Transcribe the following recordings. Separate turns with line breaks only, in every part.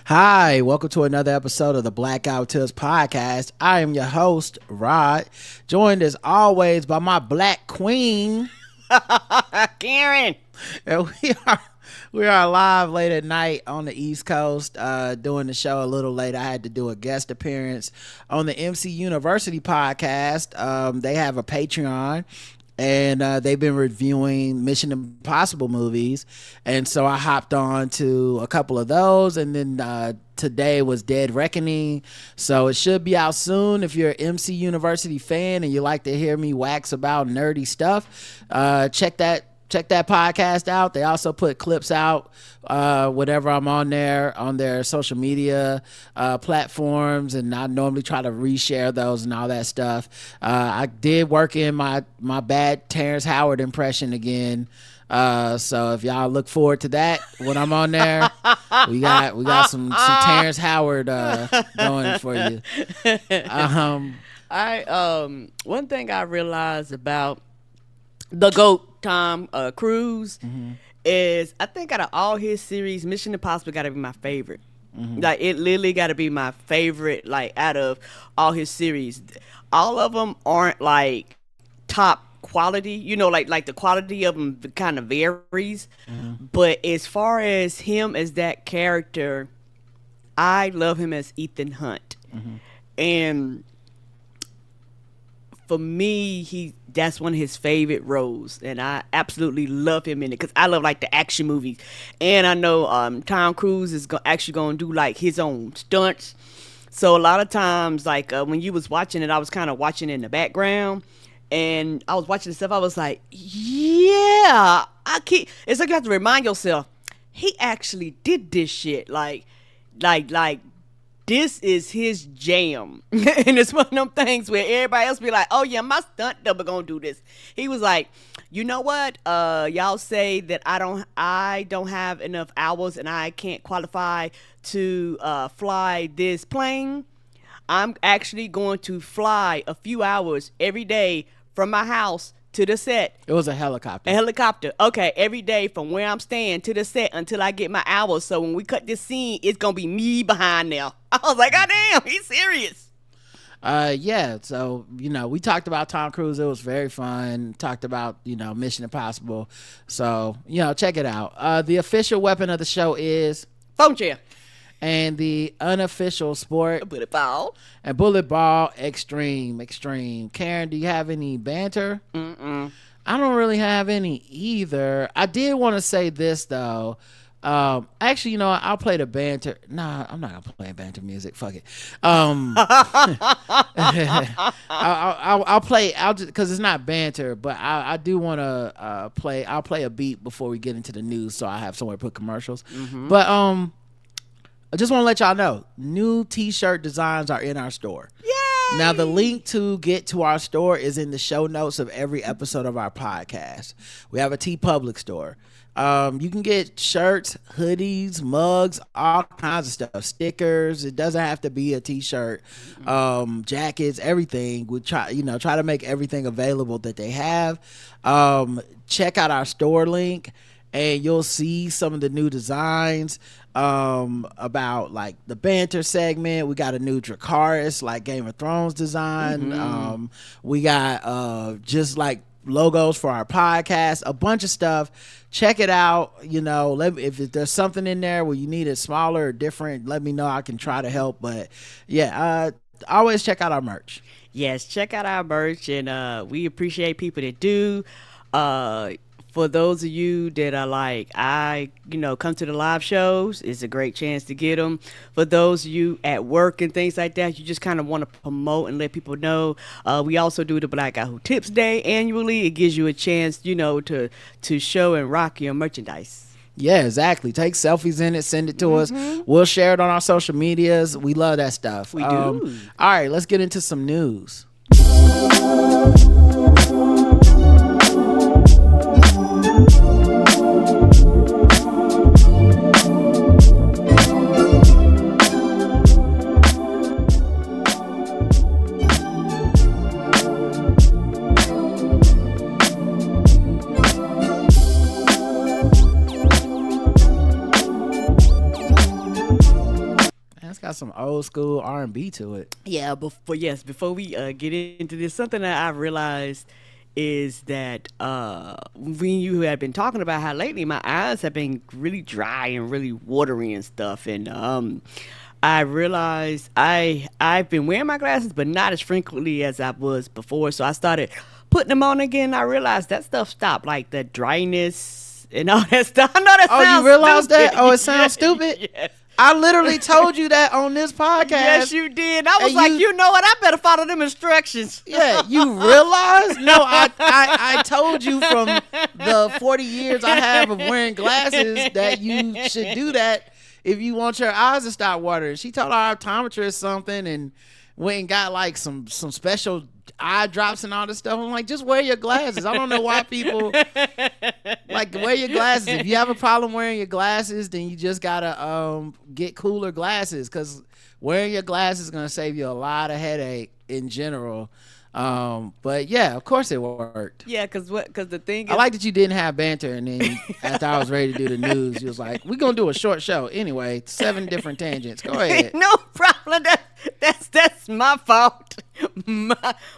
Hi, welcome to another episode of the Blackout Tips podcast. I am your host, Rod, joined as always by my black queen,
Karen.
And we are live late at night on the East Coast, doing the show a little late. I had to do a guest appearance on the MC University podcast. They have a Patreon. And they've been reviewing Mission Impossible movies. And so I hopped on to a couple of those. And then today was Dead Reckoning. So it should be out soon. If you're an MC University fan and you like to hear me wax about nerdy stuff, check that podcast out. They also put clips out whenever I'm on their social media platforms, and I normally try to reshare those and all that stuff. I did work in my bad Terrence Howard impression again. So if y'all look forward to that when I'm on there, we got some Terrence Howard going for you.
One thing I realized about the GOAT Tom Cruise is, I think out of all his series, Mission Impossible got to be my favorite. Like, it literally got to be my favorite, like, out of all his series. All of them aren't like top quality, you know, like the quality of them kind of varies. But as far as him as that character, I love him as Ethan Hunt. And for me, that's one of his favorite roles, and I absolutely love him in it because I love like the action movies. And I know Tom Cruise is actually going to do like his own stunts. So a lot of times, like when you was watching it, I was kind of watching in the background, and I was watching the stuff. I was like, yeah, it's like you have to remind yourself, he actually did this shit. Like. This is his jam. And it's one of them things where everybody else be like, oh yeah, my stunt double gonna do this. He was like, you know what? Y'all say that I don't have enough hours and I can't qualify to fly this plane. I'm actually going to fly a few hours every day from my house to the set.
It was a helicopter.
A helicopter. Okay, every day from where I'm staying to the set until I get my hours. So when we cut this scene, it's gonna be me behind there. I was like, God damn, he's serious.
Yeah, so, we talked about Tom Cruise. It was very fun. Talked about, Mission Impossible. So, check it out. The official weapon of the show is
phone chair.
And the unofficial sport,
bullet ball.
And bullet ball, extreme. Karen, do you have any banter? I don't really have any either. I did want to say this though. Actually, I'll play the banter. Nah, I'm not gonna play banter music. Fuck it. I'll play. I'll just because it's not banter, but I do want to play. I'll play a beat before we get into the news, so I have somewhere to put commercials. But I just want to let y'all know, new t-shirt designs are in our store.
Yay!
Now, the link to get to our store is in the show notes of every episode of our podcast. We have a Teepublic Store. You can get shirts, hoodies, mugs, all kinds of stuff, stickers. It doesn't have to be a t-shirt, jackets, everything. We try to make everything available that they have. Check out our store link, and you'll see some of the new designs. About like the banter segment. We got a new Dracarys, like Game of Thrones design. We got just like logos for our podcast, a bunch of stuff. Check it out. If there's something in there where you need it smaller or different, let me know. I can try to help. But yeah, always check out our merch.
Yes, check out our merch, and we appreciate people that do. For those of you that are like, come to the live shows, it's a great chance to get them. For those of you at work and things like that, you just kind of want to promote and let people know. We also do the Black Guy Who Tips Day annually. It gives you a chance, to show and rock your merchandise.
Yeah, exactly. Take selfies in it, send it to us. We'll share it on our social medias. We love that stuff.
We do.
All right, let's get into some news. some old school R&B to it.
Yeah, before we get into this, something that I realized is that when you have been talking about how lately my eyes have been really dry and really watery and stuff, and I realized I've been wearing my glasses, but not as frequently as I was before. So I started putting them on again. I realized that stuff stopped, like the dryness and all that stuff. I know that sounds
you realized
stupid.
that? Oh, it sounds stupid?
Yes.
I literally told you that on this podcast.
Yes, you did. I was
And
like, you know what? I better follow them instructions.
Yeah, you realize? No, I told you from the 40 years I have of wearing glasses that you should do that if you want your eyes to stop watering. She told our optometrist something and went and got like some special eye drops and all this stuff. I'm like, just wear your glasses. I don't know why people like wear your glasses. If you have a problem wearing your glasses, then you just gotta get cooler glasses, because wearing your glasses is gonna save you a lot of headache in general. But yeah, of course it worked.
Yeah, because the thing is,
I like that you didn't have banter, and then after I was ready to do the news, you was like, we're gonna do a short show anyway, 7 different tangents. Go ahead.
No problem. That's my fault.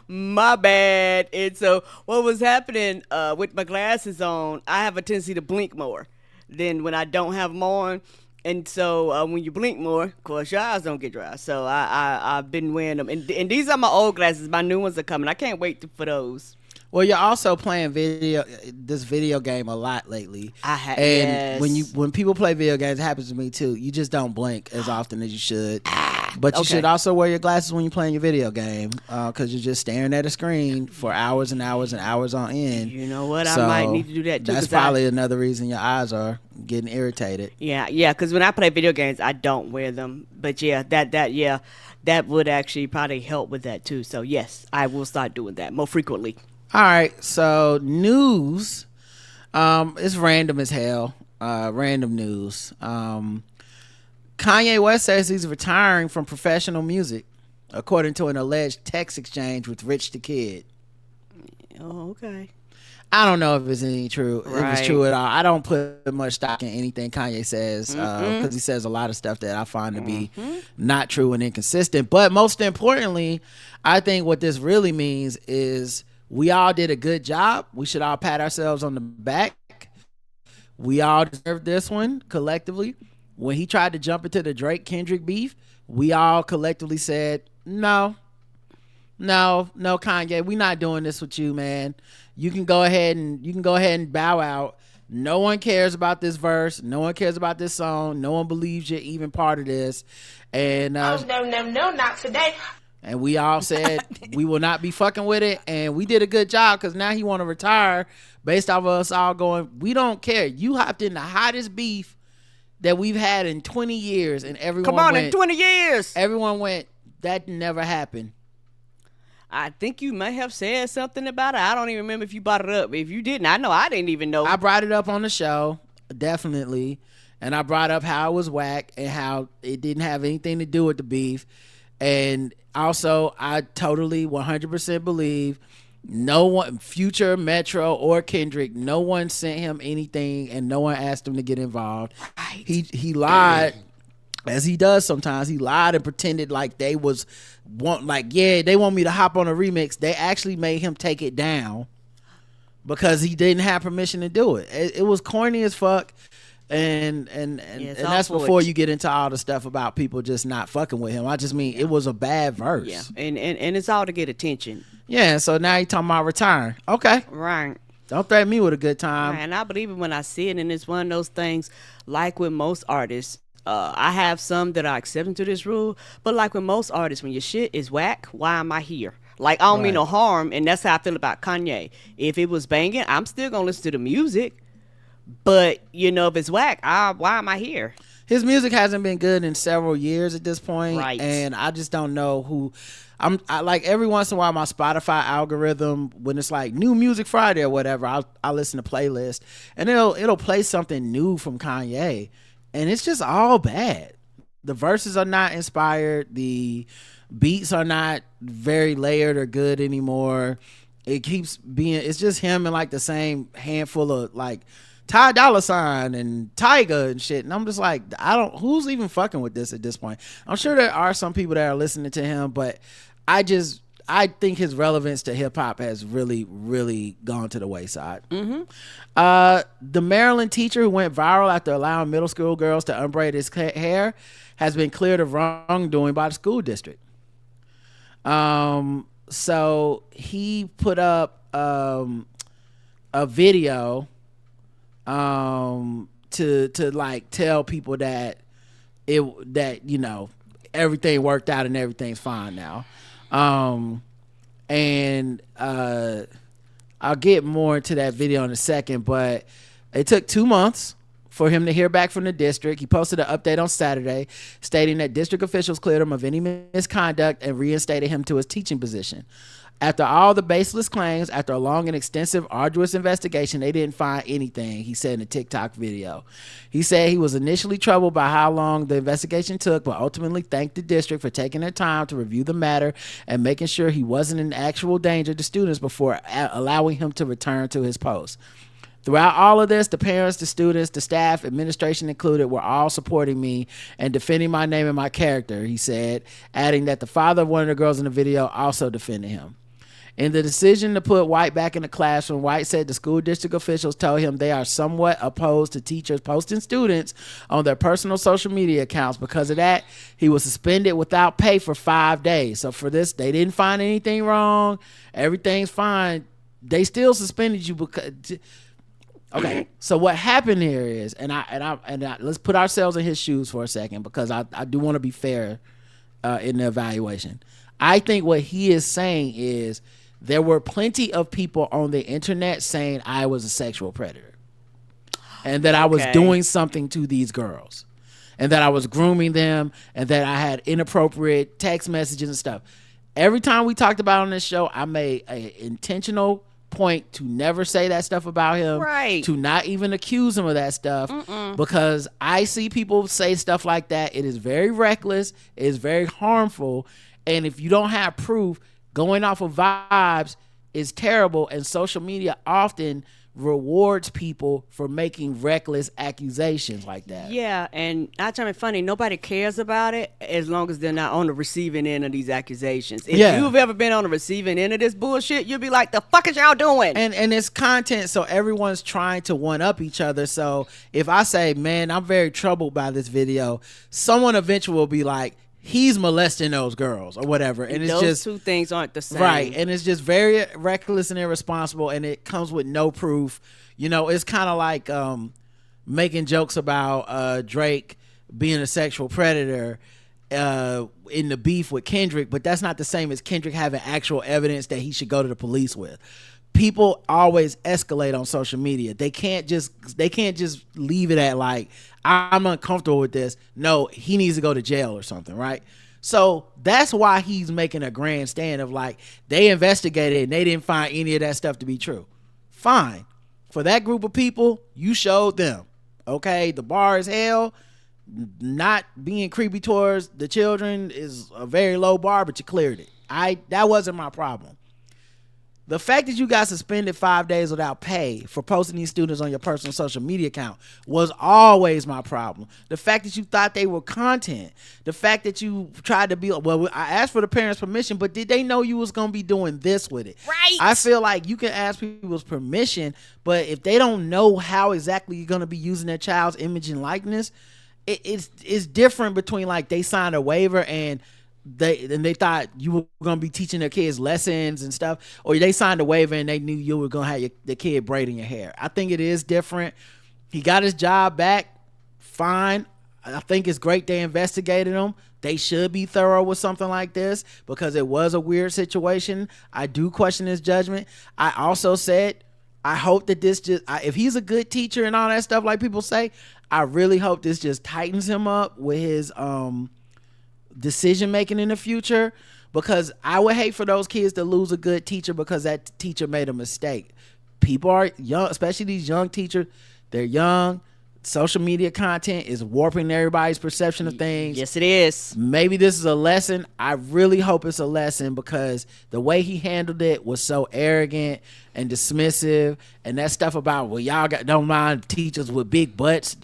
My bad. And so what was happening with my glasses on, I have a tendency to blink more than when I don't have them on. And so when you blink more, of course, your eyes don't get dry. So I've been wearing them. And these are my old glasses. My new ones are coming. I can't wait for those.
Well, you're also playing this video game a lot lately.
Yes.
When people play video games, it happens to me too. You just don't blink as often as you should. But you should also wear your glasses when you're playing your video game, because you're just staring at a screen for hours and hours and hours on end.
You know what?
So
I might need to do that too.
That's probably another reason your eyes are getting irritated.
Yeah, because when I play video games, I don't wear them. But yeah, that would actually probably help with that too. So yes, I will start doing that more frequently.
All right, so news. It's random as hell. Random news. Kanye West says he's retiring from professional music, according to an alleged text exchange with Rich the Kid.
Oh, okay.
I don't know if it's any true.
Right.
If it's true at all. I don't put much stock in anything Kanye says, because he says a lot of stuff that I find to be not true and inconsistent. But most importantly, I think what this really means is we all did a good job. We should all pat ourselves on the back. We all deserve this one collectively. When he tried to jump into the Drake Kendrick beef, we all collectively said, no, Kanye, we're not doing this with you, man. You can go ahead and bow out. No one cares about this verse. No one cares about this song. No one believes you're even part of this. And
no, not today.
And we all said we will not be fucking with it. And we did a good job, because now he want to retire based off of us all going, we don't care. You hopped in the hottest beef that we've had in 20 years, and everyone went,
in 20 years.
Everyone went, that never happened.
I think you may have said something about it. I don't even remember if you brought it up. If you didn't, I know I didn't even know.
I brought it up on the show, definitely. And I brought up how it was whack and how it didn't have anything to do with the beef. And also, I totally 100% believe no one, Future, Metro, or Kendrick, no one sent him anything, and no one asked him to get involved.
Right.
He lied, as he does sometimes. He lied and pretended like they want me to hop on a remix. They actually made him take it down because he didn't have permission to do it. It was corny as fuck. And that's before you get into all the stuff about people just not fucking with him. I just mean, it was a bad verse.
Yeah, and it's all to get attention.
Yeah, so now you talking about retiring. Okay.
Right.
Don't threaten me with a good time.
And I believe it when I see it, and it's one of those things, like with most artists, I have some that are accepting to this rule, but like with most artists, when your shit is whack, why am I here? Like, I don't mean no harm, and that's how I feel about Kanye. If it was banging, I'm still going to listen to the music. But, if it's whack, why am I here?
His music hasn't been good in several years at this point.
Right.
And I just don't know who. I like, every once in a while, my Spotify algorithm, when it's like New Music Friday or whatever, I listen to playlist, and it'll play something new from Kanye, and it's just all bad. The verses are not inspired. The beats are not very layered or good anymore. It keeps being, it's just him and like the same handful of like Ty Dolla Sign and Tyga and shit. And I'm just like, who's even fucking with this at this point? I'm sure there are some people that are listening to him, but I think his relevance to hip hop has really, really gone to the wayside. The Maryland teacher who went viral after allowing middle school girls to unbraid his hair has been cleared of wrongdoing by the school district. So he put up a video to like tell people that everything worked out and everything's fine now. And I'll get more into that video in a second, but it took 2 months for him to hear back from the district. He posted an update on Saturday stating that district officials cleared him of any misconduct and reinstated him to his teaching position. After all the baseless claims, after a long and extensive, arduous investigation, they didn't find anything, he said in a TikTok video. He said he was initially troubled by how long the investigation took, but ultimately thanked the district for taking their time to review the matter and making sure he wasn't in actual danger to students before allowing him to return to his post. Throughout all of this, the parents, the students, the staff, administration included, were all supporting me and defending my name and my character, he said, adding that the father of one of the girls in the video also defended him. In the decision to put White back in the classroom, White said the school district officials told him they are somewhat opposed to teachers posting students on their personal social media accounts. Because of that, he was suspended without pay for 5 days. So for this, they didn't find anything wrong. Everything's fine. They still suspended you because... Okay, so what happened here is, and I let's put ourselves in his shoes for a second, because I do want to be fair in the evaluation. I think what he is saying is there were plenty of people on the internet saying I was a sexual predator and that I was doing something to these girls and that I was grooming them and that I had inappropriate text messages and stuff. Every time we talked about it on this show, I made an intentional point to never say that stuff about him,
right?
To not even accuse him of that stuff, because I see people say stuff like that. It is very reckless. It is very harmful. And if you don't have proof, going off of vibes is terrible. And social media often rewards people for making reckless accusations like that.
Yeah, and not trying to be funny, nobody cares about it as long as they're not on the receiving end of these accusations. If you've ever been on the receiving end of this bullshit, you'll be like, the fuck is y'all doing?
And it's content, so everyone's trying to one up each other. So if I say, man, I'm very troubled by this video, someone eventually will be like, he's molesting those girls or whatever. And it's
those
just
two things aren't the same.
Right. And it's just very reckless and irresponsible, and it comes with no proof. You know, it's kind of like making jokes about Drake being a sexual predator in the beef with Kendrick, but that's not the same as Kendrick having actual evidence that he should go to the police with. People always escalate on social media. They can't just leave it at like, I'm uncomfortable with this. No, he needs to go to jail or something, right? So that's why he's making a grandstand of like, they investigated and they didn't find any of that stuff to be true. Fine. For that group of people, you showed them. Okay, the bar is hell. Not being creepy towards the children is a very low bar, but you cleared it. That wasn't my problem. The fact that you got suspended 5 days without pay for posting these students on your personal social media account was always my problem. The fact that you thought they were content. The fact that you tried to be, well, I asked for the parents' permission, but did they know you was going to be doing this with it?
Right.
I feel like you can ask people's permission, but if they don't know how exactly you're going to be using their child's image and likeness, it's different between like they signed a waiver and they thought you were going to be teaching their kids lessons and stuff, or they signed a waiver and they knew you were going to have the kid braiding your hair. I think it is different. He got his job back. Fine. I think it's great they investigated him. They should be thorough with something like this because it was a weird situation. I do question his judgment. I also said, I hope that this if he's a good teacher and all that stuff like people say, I really hope this just tightens him up with his decision making in the future, because I would hate for those kids to lose a good teacher because that teacher made a mistake. People are young, especially these young teachers. They're young. social media content is warping everybody's perception of things.
Yes, it is.
Maybe this is a lesson. I really hope it's a lesson, because the way he handled it was so arrogant and dismissive, and that stuff about, well, y'all don't mind teachers with big butts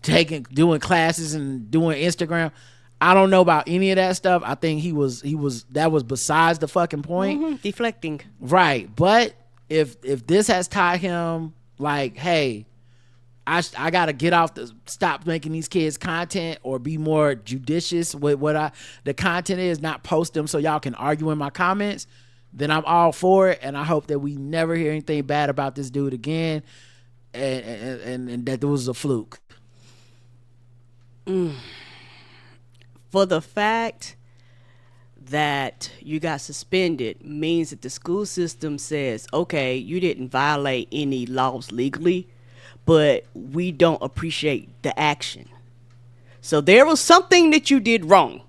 doing classes and doing Instagram. I don't know about any of that stuff. I think that was besides the fucking point.
Deflecting.
Right. But if this has taught him, like, hey, I gotta stop making these kids content, or be more judicious with what the content is, not post them so y'all can argue in my comments, then I'm all for it. And I hope that we never hear anything bad about this dude again, and that there was a fluke.
For the fact that you got suspended means that the school system says, okay, you didn't violate any laws legally, but we don't appreciate the action. So there was something that you did wrong.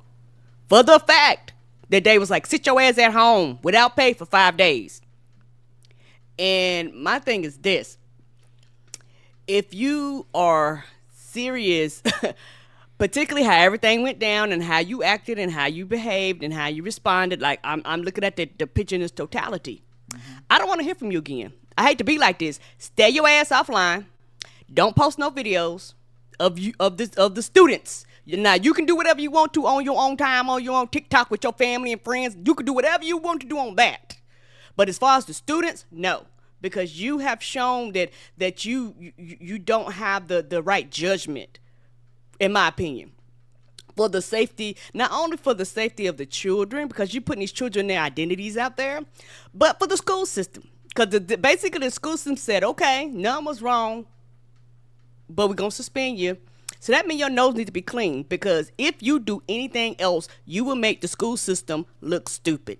For the fact that they was like, sit your ass at home without pay for 5 days. And my thing is this. If you are serious, particularly how everything went down and how you acted and how you behaved and how you responded, like I'm looking at the picture in its totality. I don't want to hear from you again. I hate to be like this. Stay your ass offline. Don't post no videos of the students. Now you can do whatever you want to on your own time, on your own TikTok with your family and friends. You can do whatever you want to do on that. But as far as the students, no, because you have shown that you don't have the right judgment, in my opinion, for the safety, not only for the safety of the children, because you're putting these children, their identities out there, but for the school system. Because basically the school system said, okay, none was wrong, but we're going to suspend you. So that means your nose needs to be clean, because if you do anything else, you will make the school system look stupid.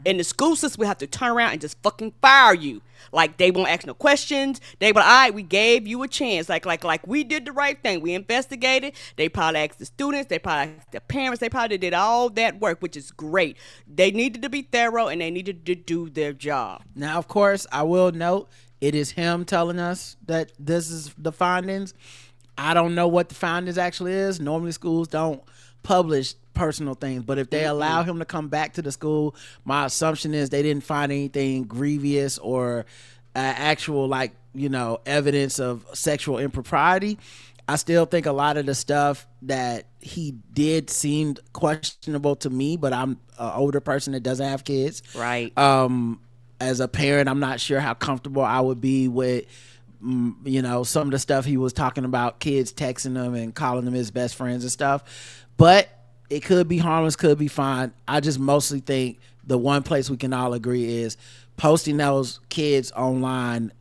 And the school system will have to turn around and just fucking fire you. Like, they won't ask no questions. They will, all right, we gave you a chance. Like we did the right thing. We investigated. They probably asked the students. They probably asked the parents. They probably did all that work, which is great. They needed to be thorough, and they needed to do their job.
Now, of course, I will note, it is him telling us that this is the findings. I don't know what the findings actually is. Normally, schools don't publish personal things, but if they allow him to come back to the school, my assumption is they didn't find anything grievous or actual, like, evidence of sexual impropriety. I still think a lot of the stuff that he did seemed questionable to me, but I'm an older person that doesn't have kids.
Right.
As a parent, I'm not sure how comfortable I would be with some of the stuff he was talking about, kids texting him and calling them his best friends and stuff. But it could be harmless, could be fine. I just mostly think the one place we can all agree is posting those kids online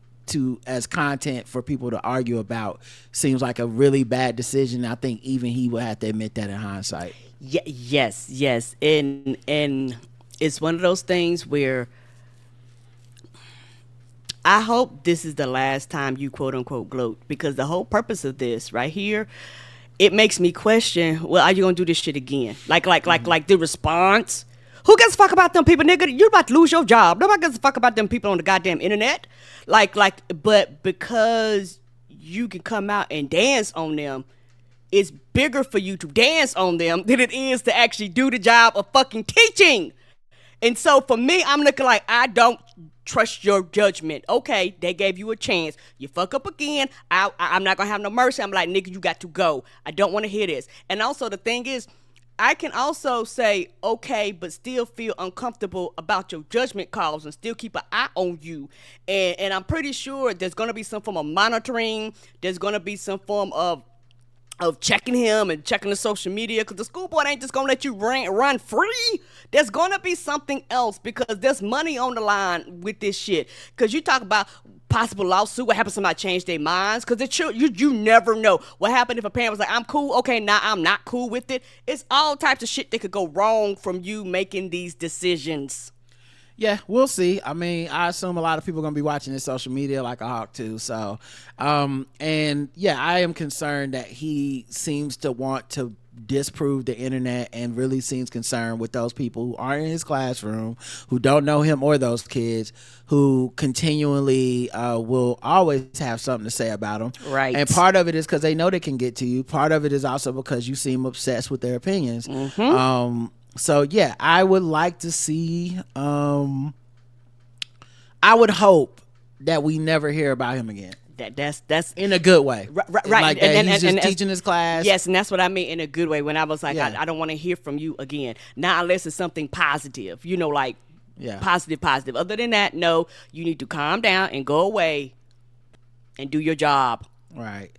as content for people to argue about seems like a really bad decision. I think even he would have to admit that in hindsight.
Yes. And it's one of those things where I hope this is the last time you quote unquote gloat, because the whole purpose of this right here, it makes me question, well, are you gonna do this shit again? Like the response. Who gives a fuck about them people, nigga? You're about to lose your job. Nobody gives a fuck about them people on the goddamn internet. But because you can come out and dance on them, it's bigger for you to dance on them than it is to actually do the job of fucking teaching. And so for me, I'm looking like, I don't trust your judgment. Okay, they gave you a chance. You fuck up again, I'm not gonna have no mercy. I'm like, nigga, you got to go. I don't want to hear this. And also the thing is, I can also say okay, but still feel uncomfortable about your judgment calls and still keep an eye on you. And I'm pretty sure there's gonna be some form of monitoring. There's gonna be some form of checking him and checking the social media, because the school board ain't just gonna let you run free. There's gonna be something else, because there's money on the line with this shit. Because you talk about possible lawsuit, what happens if somebody change their minds? Because you never know what happened if a parent was like, I'm cool, okay, now I'm not cool with it. It's all types of shit that could go wrong from you making these decisions.
Yeah, we'll see. I mean, I assume a lot of people are going to be watching this social media like a hawk too. So, and yeah, I am concerned that he seems to want to disproved the internet and really seems concerned with those people who aren't in his classroom, who don't know him or those kids, who continually will always have something to say about him.
Right.
And part of it is because they know they can get to you. Part of it is also because you seem obsessed with their opinions. So yeah, I would like to see. I would hope that we never hear about him again.
That's
in a good way,
right?
Like that he's just teaching his class.
Yes, and that's what I mean in a good way. When I was like,
Yeah.
I don't want to hear from you again. Not unless it's something positive, like positive. Other than that, no. You need to calm down and go away and do your job.
Right.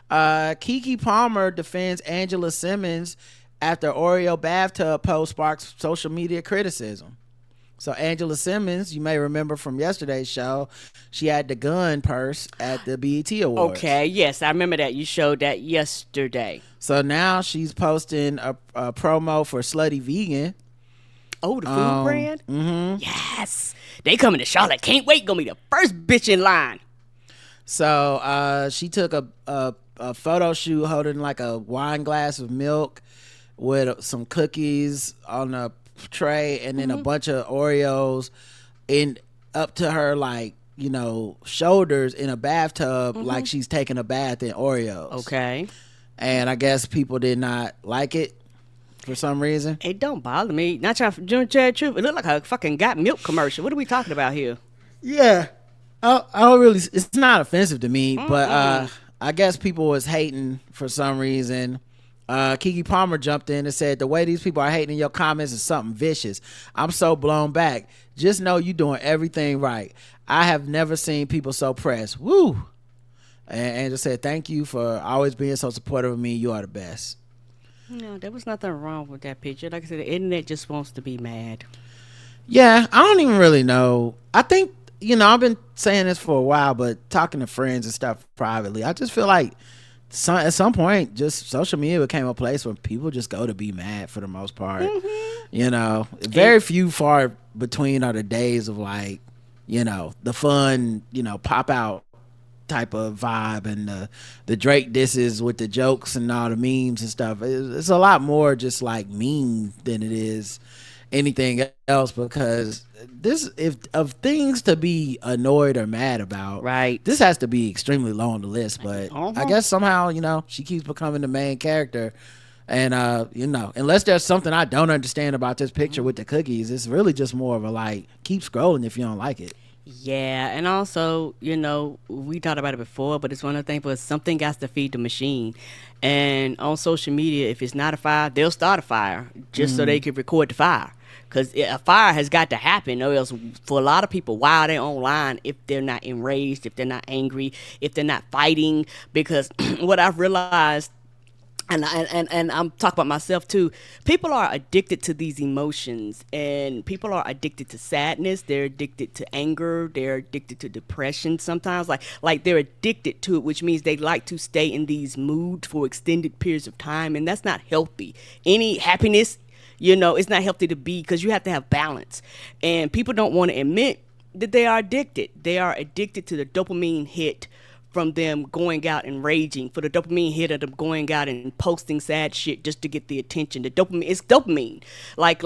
Keke Palmer defends Angela Simmons after Oreo bathtub post sparks social media criticism. So Angela Simmons, you may remember from yesterday's show, she had the gun purse at the BET Awards.
Okay, yes, I remember that. You showed that yesterday.
So now she's posting a promo for Slutty Vegan.
Oh, the food brand? Mm-hmm. Yes. They coming to Charlotte. Can't wait. Gonna be the first bitch in line.
So she took a photo shoot holding like a wine glass of milk with some cookies on a tray and then a bunch of Oreos in up to her shoulders in a bathtub like she's taking a bath in Oreos.
Okay.
And I guess people did not like it for some reason.
It don't bother me. Not trying to tell the truth. It looked like a fucking Got Milk commercial. What are we talking about here?
Yeah. I don't really, it's not offensive to me, but I guess people was hating for some reason. Keke Palmer jumped in and said, the way these people are hating in your comments is something vicious. I'm so blown back. Just know you doing everything right. I have never seen people so pressed. Woo. And Angela said, thank you for always being so supportive of me. You are the best.
No, there was nothing wrong with that picture. Like I said, the internet just wants to be mad.
Yeah, I don't even really know. I think, I've been saying this for a while, but talking to friends and stuff privately, I just feel like at some point, just social media became a place where people just go to be mad for the most part. Very few far between are the days of the fun, pop out type of vibe and the Drake disses with the jokes and all the memes and stuff. It's a lot more just like mean than it is anything else, because if of things to be annoyed or mad about,
right,
this has to be extremely low on the list. But I guess somehow she keeps becoming the main character, and unless there's something I don't understand about this picture with the cookies, it's really just more of a keep scrolling if you don't like it.
Yeah, and also, we talked about it before, but it's one of the things, but something got to feed the machine. And on social media, if it's not a fire, they'll start a fire just so they can record the fire. Because a fire has got to happen, or else for a lot of people, why are they online if they're not enraged, if they're not angry, if they're not fighting? Because what I've realized, and I'm talking about myself too, people are addicted to these emotions, and people are addicted to sadness, they're addicted to anger, they're addicted to depression sometimes, like they're addicted to it, which means they like to stay in these moods for extended periods of time, and that's not healthy. Any happiness, it's not healthy to be, because you have to have balance, and people don't want to admit that they are addicted. They are addicted to the dopamine hit from them going out and raging, for the dopamine hit of them going out and posting sad shit just to get the attention. The dopamine, it's dopamine. Like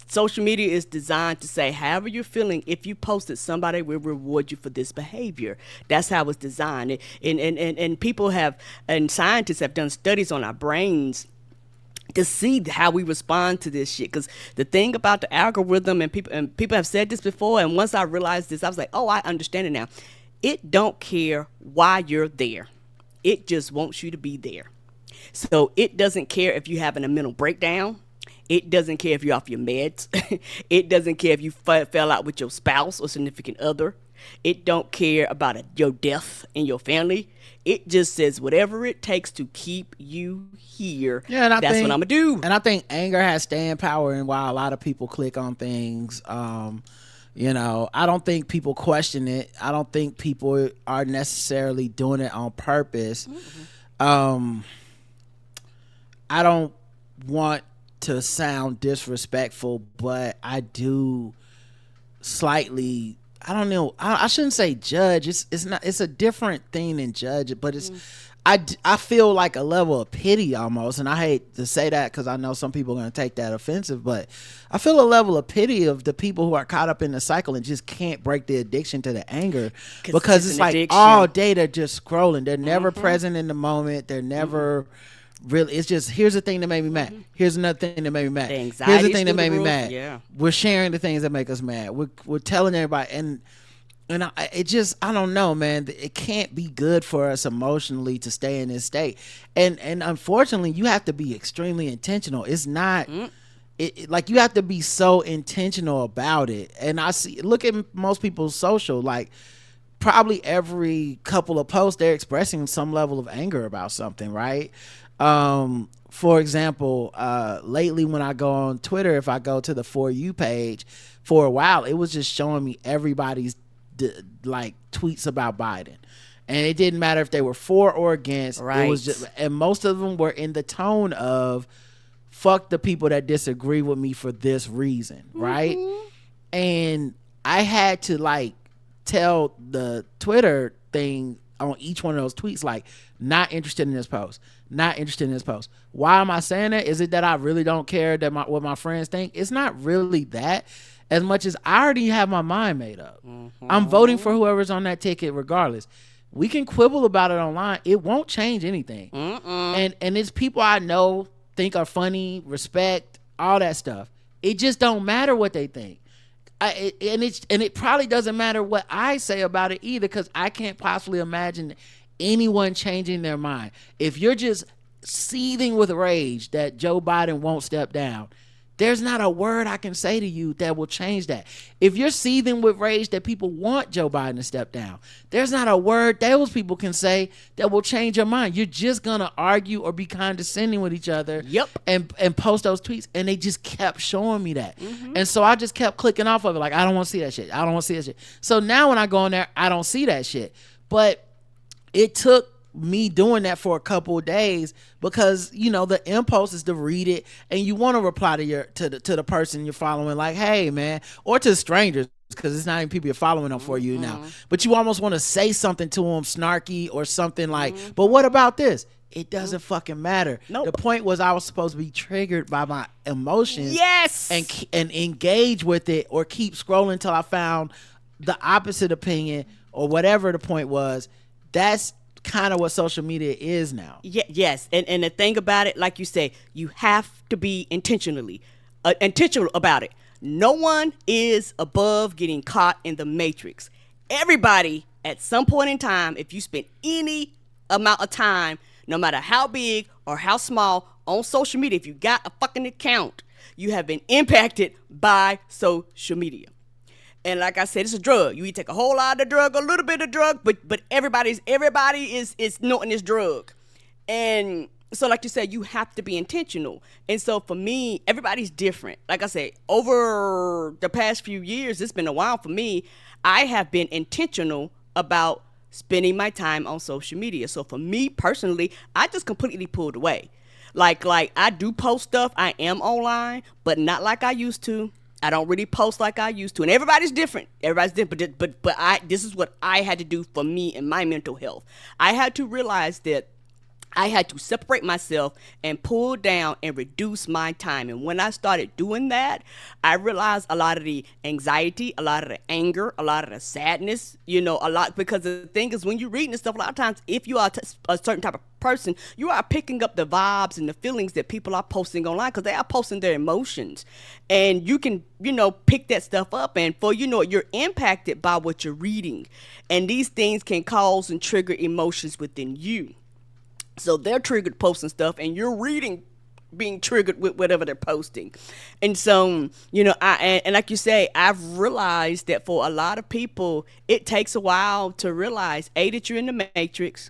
social media is designed to say, however you're feeling, if you post it, somebody will reward you for this behavior. That's how it's designed. And people have, and scientists have done studies on our brains to see how we respond to this shit. Because the thing about the algorithm, and people have said this before, and once I realized this, I was like, oh, I understand it now. It don't care why you're there. It just wants you to be there. So it doesn't care if you're having a mental breakdown. It doesn't care if you're off your meds. It doesn't care if you fell out with your spouse or significant other. It don't care about your death in your family. It just says whatever it takes to keep you here. Yeah, and that's what I'm gonna do.
And I think anger has staying power, and why a lot of people click on things. I don't think people question it. I don't think people are necessarily doing it on purpose. Mm-hmm. I don't want to sound disrespectful, but I do slightly, I don't know, I shouldn't say judge. It's not, it's a different thing than judge, but it's I feel like a level of pity almost, and I hate to say that because I know some people are going to take that offensive, but I feel a level of pity of the people who are caught up in the cycle and just can't break the addiction to the anger, because it's like addiction. All day they're just scrolling. They're never present in the moment. They're never really. It's just, here's the thing that made me mad. Here's another thing that made me mad. Here's the thing that made me mad.
Yeah.
We're sharing the things that make us mad. We're telling everybody, and I don't know, man. It can't be good for us emotionally to stay in this state. And unfortunately, you have to be extremely intentional. It's not, like, you have to be so intentional about it. And look at most people's social, like, probably every couple of posts, they're expressing some level of anger about something, right? For example, lately when I go on Twitter, if I go to the For You page, for a while, it was just showing me everybody's like tweets about Biden, and it didn't matter if they were for or against. Right. It was just, and most of them were in the tone of fuck the people that disagree with me for this reason, right? And I had to like tell the Twitter thing on each one of those tweets, like, not interested in this post, not interested in this post. Why am I saying that? Is it that I really don't care that what my friends think? It's not really that, as much as I already have my mind made up. I'm voting for whoever's on that ticket regardless. We can quibble about it online. It won't change anything. And it's people I know, think are funny, respect, all that stuff. It just don't matter what they think. And it probably doesn't matter what I say about it either, because I can't possibly imagine anyone changing their mind. If you're just seething with rage that Joe Biden won't step down, there's not a word I can say to you that will change that. If you're seething with rage that people want Joe Biden to step down, there's not a word those people can say that will change your mind. You're just going to argue or be condescending with each other.
Yep.
And post those tweets. And they just kept showing me that. And so I just kept clicking off of it. Like, I don't want to see that shit. I don't want to see that shit. So now when I go in there, I don't see that shit. But it took me doing that for a couple of days, because you know the impulse is to read it and you want to reply to the person you're following, like, hey man, or to strangers, because it's not even people you're following them for you now, but you almost want to say something to them snarky or something like, but what about this? It doesn't fucking matter. Nope. The point was I was supposed to be triggered by my emotions,
yes,
and engage with it or keep scrolling until I found the opposite opinion or whatever the point was. That's kind of what social media is now.
Yes, and the thing about it, like you say, you have to be intentional about it. No one is above getting caught in the matrix. Everybody, at some point in time, if you spend any amount of time, no matter how big or how small, on social media, if you got a fucking account, you have been impacted by social media. And like I said, it's a drug. You either take a whole lot of drug, a little bit of drug, but everybody is noting this drug. And so like you said, you have to be intentional. And so for me, everybody's different. Like I said, over the past few years, it's been a while for me, I have been intentional about spending my time on social media. So for me personally, I just completely pulled away. Like I do post stuff, I am online, but not like I used to. I don't really post like I used to, and everybody's different. But this is what I had to do for me and my mental health. I had to realize that I had to separate myself and pull down and reduce my time. And when I started doing that, I realized a lot of the anxiety, a lot of the anger, a lot of the sadness, a lot. Because the thing is, when you're reading this stuff, a lot of times, if you are a certain type of person, you are picking up the vibes and the feelings that people are posting online, because they are posting their emotions. And you can, pick that stuff up. And you're impacted by what you're reading. And these things can cause and trigger emotions within you. So they're triggered posting stuff, and you're being triggered with whatever they're posting. And so, and like you say, I've realized that for a lot of people, it takes a while to realize, A, that you're in the matrix,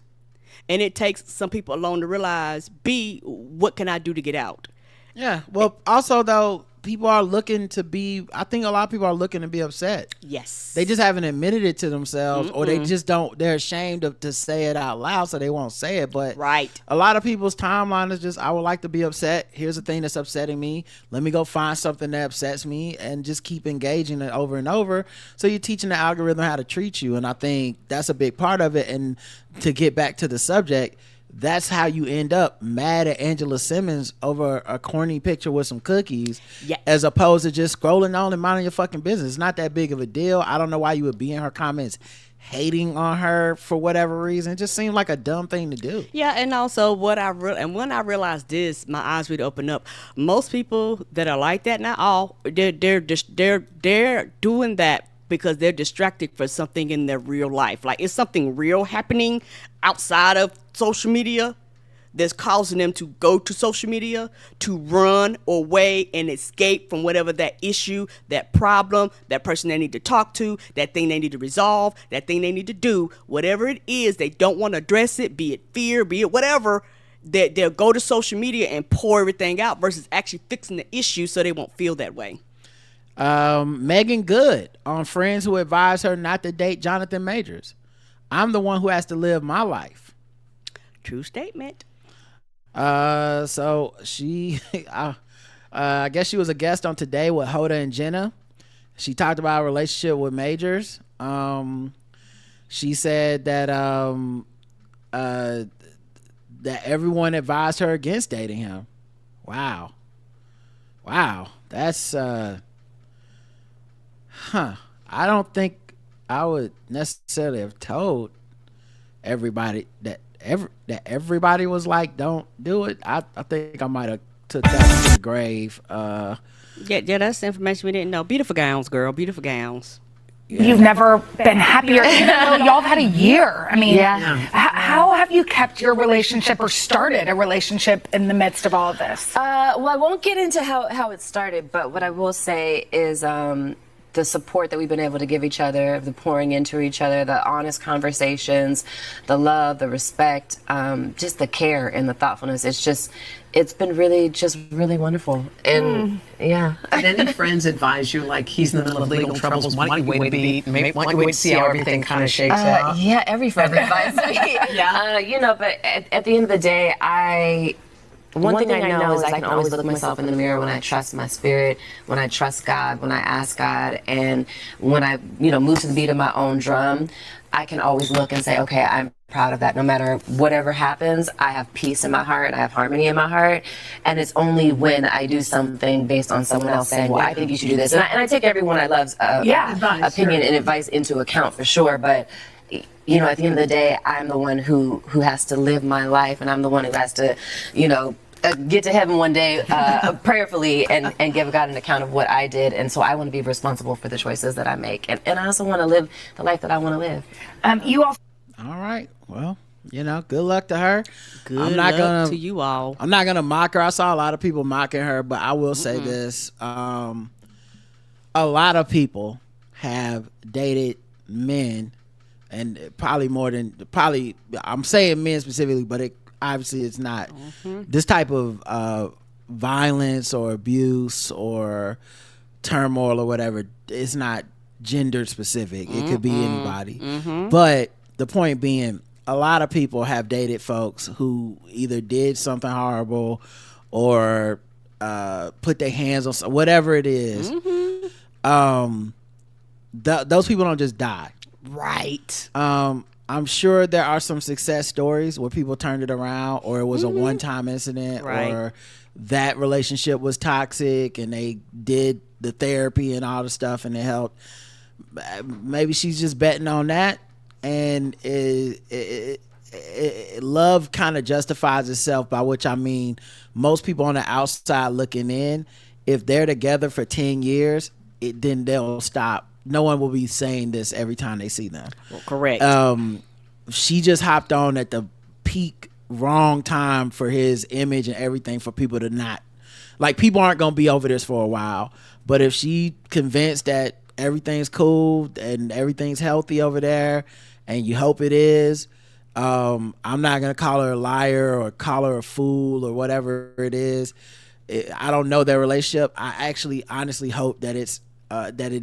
and it takes some people alone to realize, B, what can I do to get out?
Yeah. Well, also though, people are looking to be, I think a lot of people are looking to be upset.
Yes.
They just haven't admitted it to themselves, or they just they're ashamed to say it out loud, so they won't say it. But
right.
A lot of people's timeline is just, I would like to be upset. Here's the thing that's upsetting me. Let me go find something that upsets me and just keep engaging it over and over. So you're teaching the algorithm how to treat you. And I think that's a big part of it. And to get back to the subject, that's how you end up mad at Angela Simmons over a corny picture with some cookies, as opposed to just scrolling on and minding your fucking business. It's not that big of a deal. I don't know why you would be in her comments hating on her for whatever reason. It just seemed like a dumb thing to do.
Yeah, and also when I realized this, my eyes really opened up. Most people that are like that, not all, they're doing that because they're distracted for something in their real life. Like, it's something real happening outside of social media that's causing them to go to social media to run away and escape from whatever that issue, that problem, that person they need to talk to, that thing they need to resolve, that thing they need to do, whatever it is, they don't want to address it, be it fear, be it whatever, they'll go to social media and pour everything out versus actually fixing the issue so they won't feel that way.
Megan Good on friends who advised her not to date Jonathan Majors. I'm the one who has to live my life.
True statement.
So she, I guess she was a guest on Today with Hoda and Jenna. She talked about a relationship with Majors. She said that that everyone advised her against dating him. Wow, that's I don't think I would necessarily have told everybody that everybody was like, don't do it. I think I might have took that to the grave.
Yeah, that's the information we didn't know. Beautiful gowns, girl. Beautiful gowns.
Yeah. You've never been happier, even though y'all have had a year. I mean, how have you kept your relationship or started a relationship in the midst of all of this?
Well, I won't get into how it started, but what I will say is the support that we've been able to give each other, the pouring into each other, the honest conversations, the love, the respect, just the care and the thoughtfulness. It's been really wonderful. And yeah.
Did any friends advise you, like, he's in the middle of legal troubles, why don't you wait to see how everything kind of shakes out?
Yeah, every friend advised me. But at the end of the day, one thing I know is I can always look myself in the mirror when I trust my spirit, when I trust God, when I ask God, and when I, move to the beat of my own drum. I can always look and say, okay, I'm proud of that. No matter whatever happens, I have peace in my heart, I have harmony in my heart, and it's only when I do something based on someone else saying, well, I think you should do this. And I take everyone I love's opinion and advice into account for sure, but at the end of the day, I'm the one who has to live my life, and I'm the one who has to, get to heaven one day prayerfully and give God an account of what I did. And so I want to be responsible for the choices that I make. And I also want to live the life that I want to live.
All right. Well, good luck to her.
Good luck to you all.
I'm not going to mock her. I saw a lot of people mocking her, but I will say this. A lot of people have dated men, and probably I'm saying men specifically, but obviously it's not this type of violence or abuse or turmoil or whatever. It's not gender specific. It could be anybody. But the point being, a lot of people have dated folks who either did something horrible or put their hands on whatever it is. Those people don't just die.
Right.
I'm sure there are some success stories where people turned it around, or it was a one-time incident, or that relationship was toxic and they did the therapy and all the stuff and it helped. Maybe she's just betting on that, and love kind of justifies itself, by which I mean most people on the outside looking in, if they're together for 10 years, then they'll stop. No one will be saying this every time they see them.
Well, correct.
She just hopped on at the peak wrong time for his image and everything, for people to not, like, people aren't going to be over this for a while. But if she convinced that everything's cool and everything's healthy over there, and you hope it is, I'm not going to call her a liar or call her a fool or whatever it is. I don't know their relationship. I actually honestly hope that it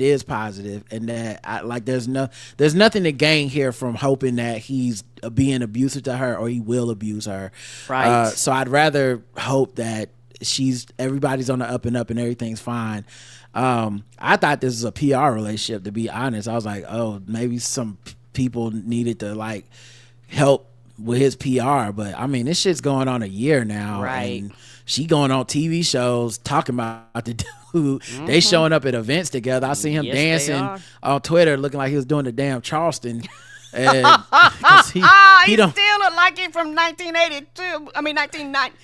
is positive, and that there's nothing to gain here from hoping that he's being abusive to her or he will abuse her.
Right.
So I'd rather hope that everybody's on the up and up and everything's fine. I thought this was a PR relationship, to be honest. I was like, oh, maybe some people needed to like help with his PR. But I mean, this shit's going on a year now,
Right.
and she going on TV shows talking about the dude. They showing up at events together. I see him
Yes, they
dancing
are.
on Twitter, looking like he was doing the damn Charleston. And 'cause
He
he don't.
still look like he from 1982. I mean, 1990.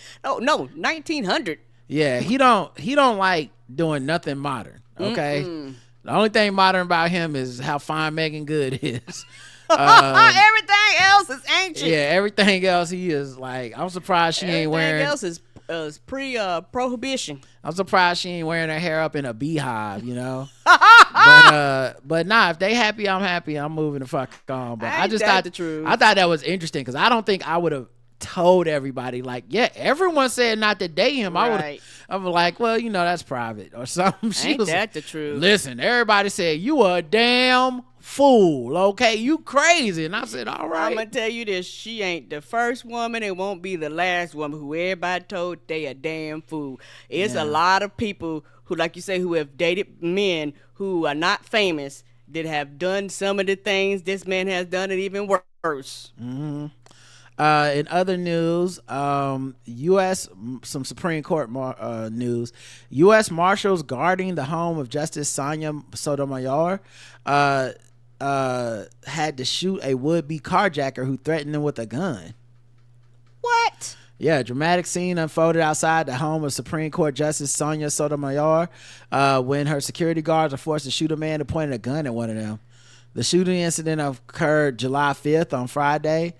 No, 1900.
Yeah, he don't like doing nothing modern. Okay, the only thing modern about him is how fine Megan Good is.
Everything else is ancient.
Yeah, everything else he is like. I'm surprised she ain't wearing.
Everything else is pre-prohibition.
I'm surprised she ain't wearing her hair up in a beehive, you know. But nah, if they happy, I'm happy. I'm moving the fuck on. But I
Ain't
just
that
thought
the truth?
I thought that was interesting because I don't think I would have told everybody like, yeah, everyone said not to date him.
Right.
I was like, well, you know, that's private or something. She
Ain't
was
that the truth?
Listen, everybody said you a damn fool. Okay, you crazy, and I said, all right.
I'm gonna tell you this: she ain't the first woman, and won't be the last woman who everybody told they a damn fool. It's a lot of people who, like you say, who have dated men who are not famous that have done some of the things this man has done, and even worse.
In other news, U.S. some Supreme Court news. U.S. Marshals guarding the home of Justice Sonia Sotomayor had to shoot a would-be carjacker who threatened them with a gun.
What?
Yeah, a dramatic scene unfolded outside the home of Supreme Court Justice Sonia Sotomayor when her security guards were forced to shoot a man who pointed a gun at one of them. The shooting incident occurred July 5th on Friday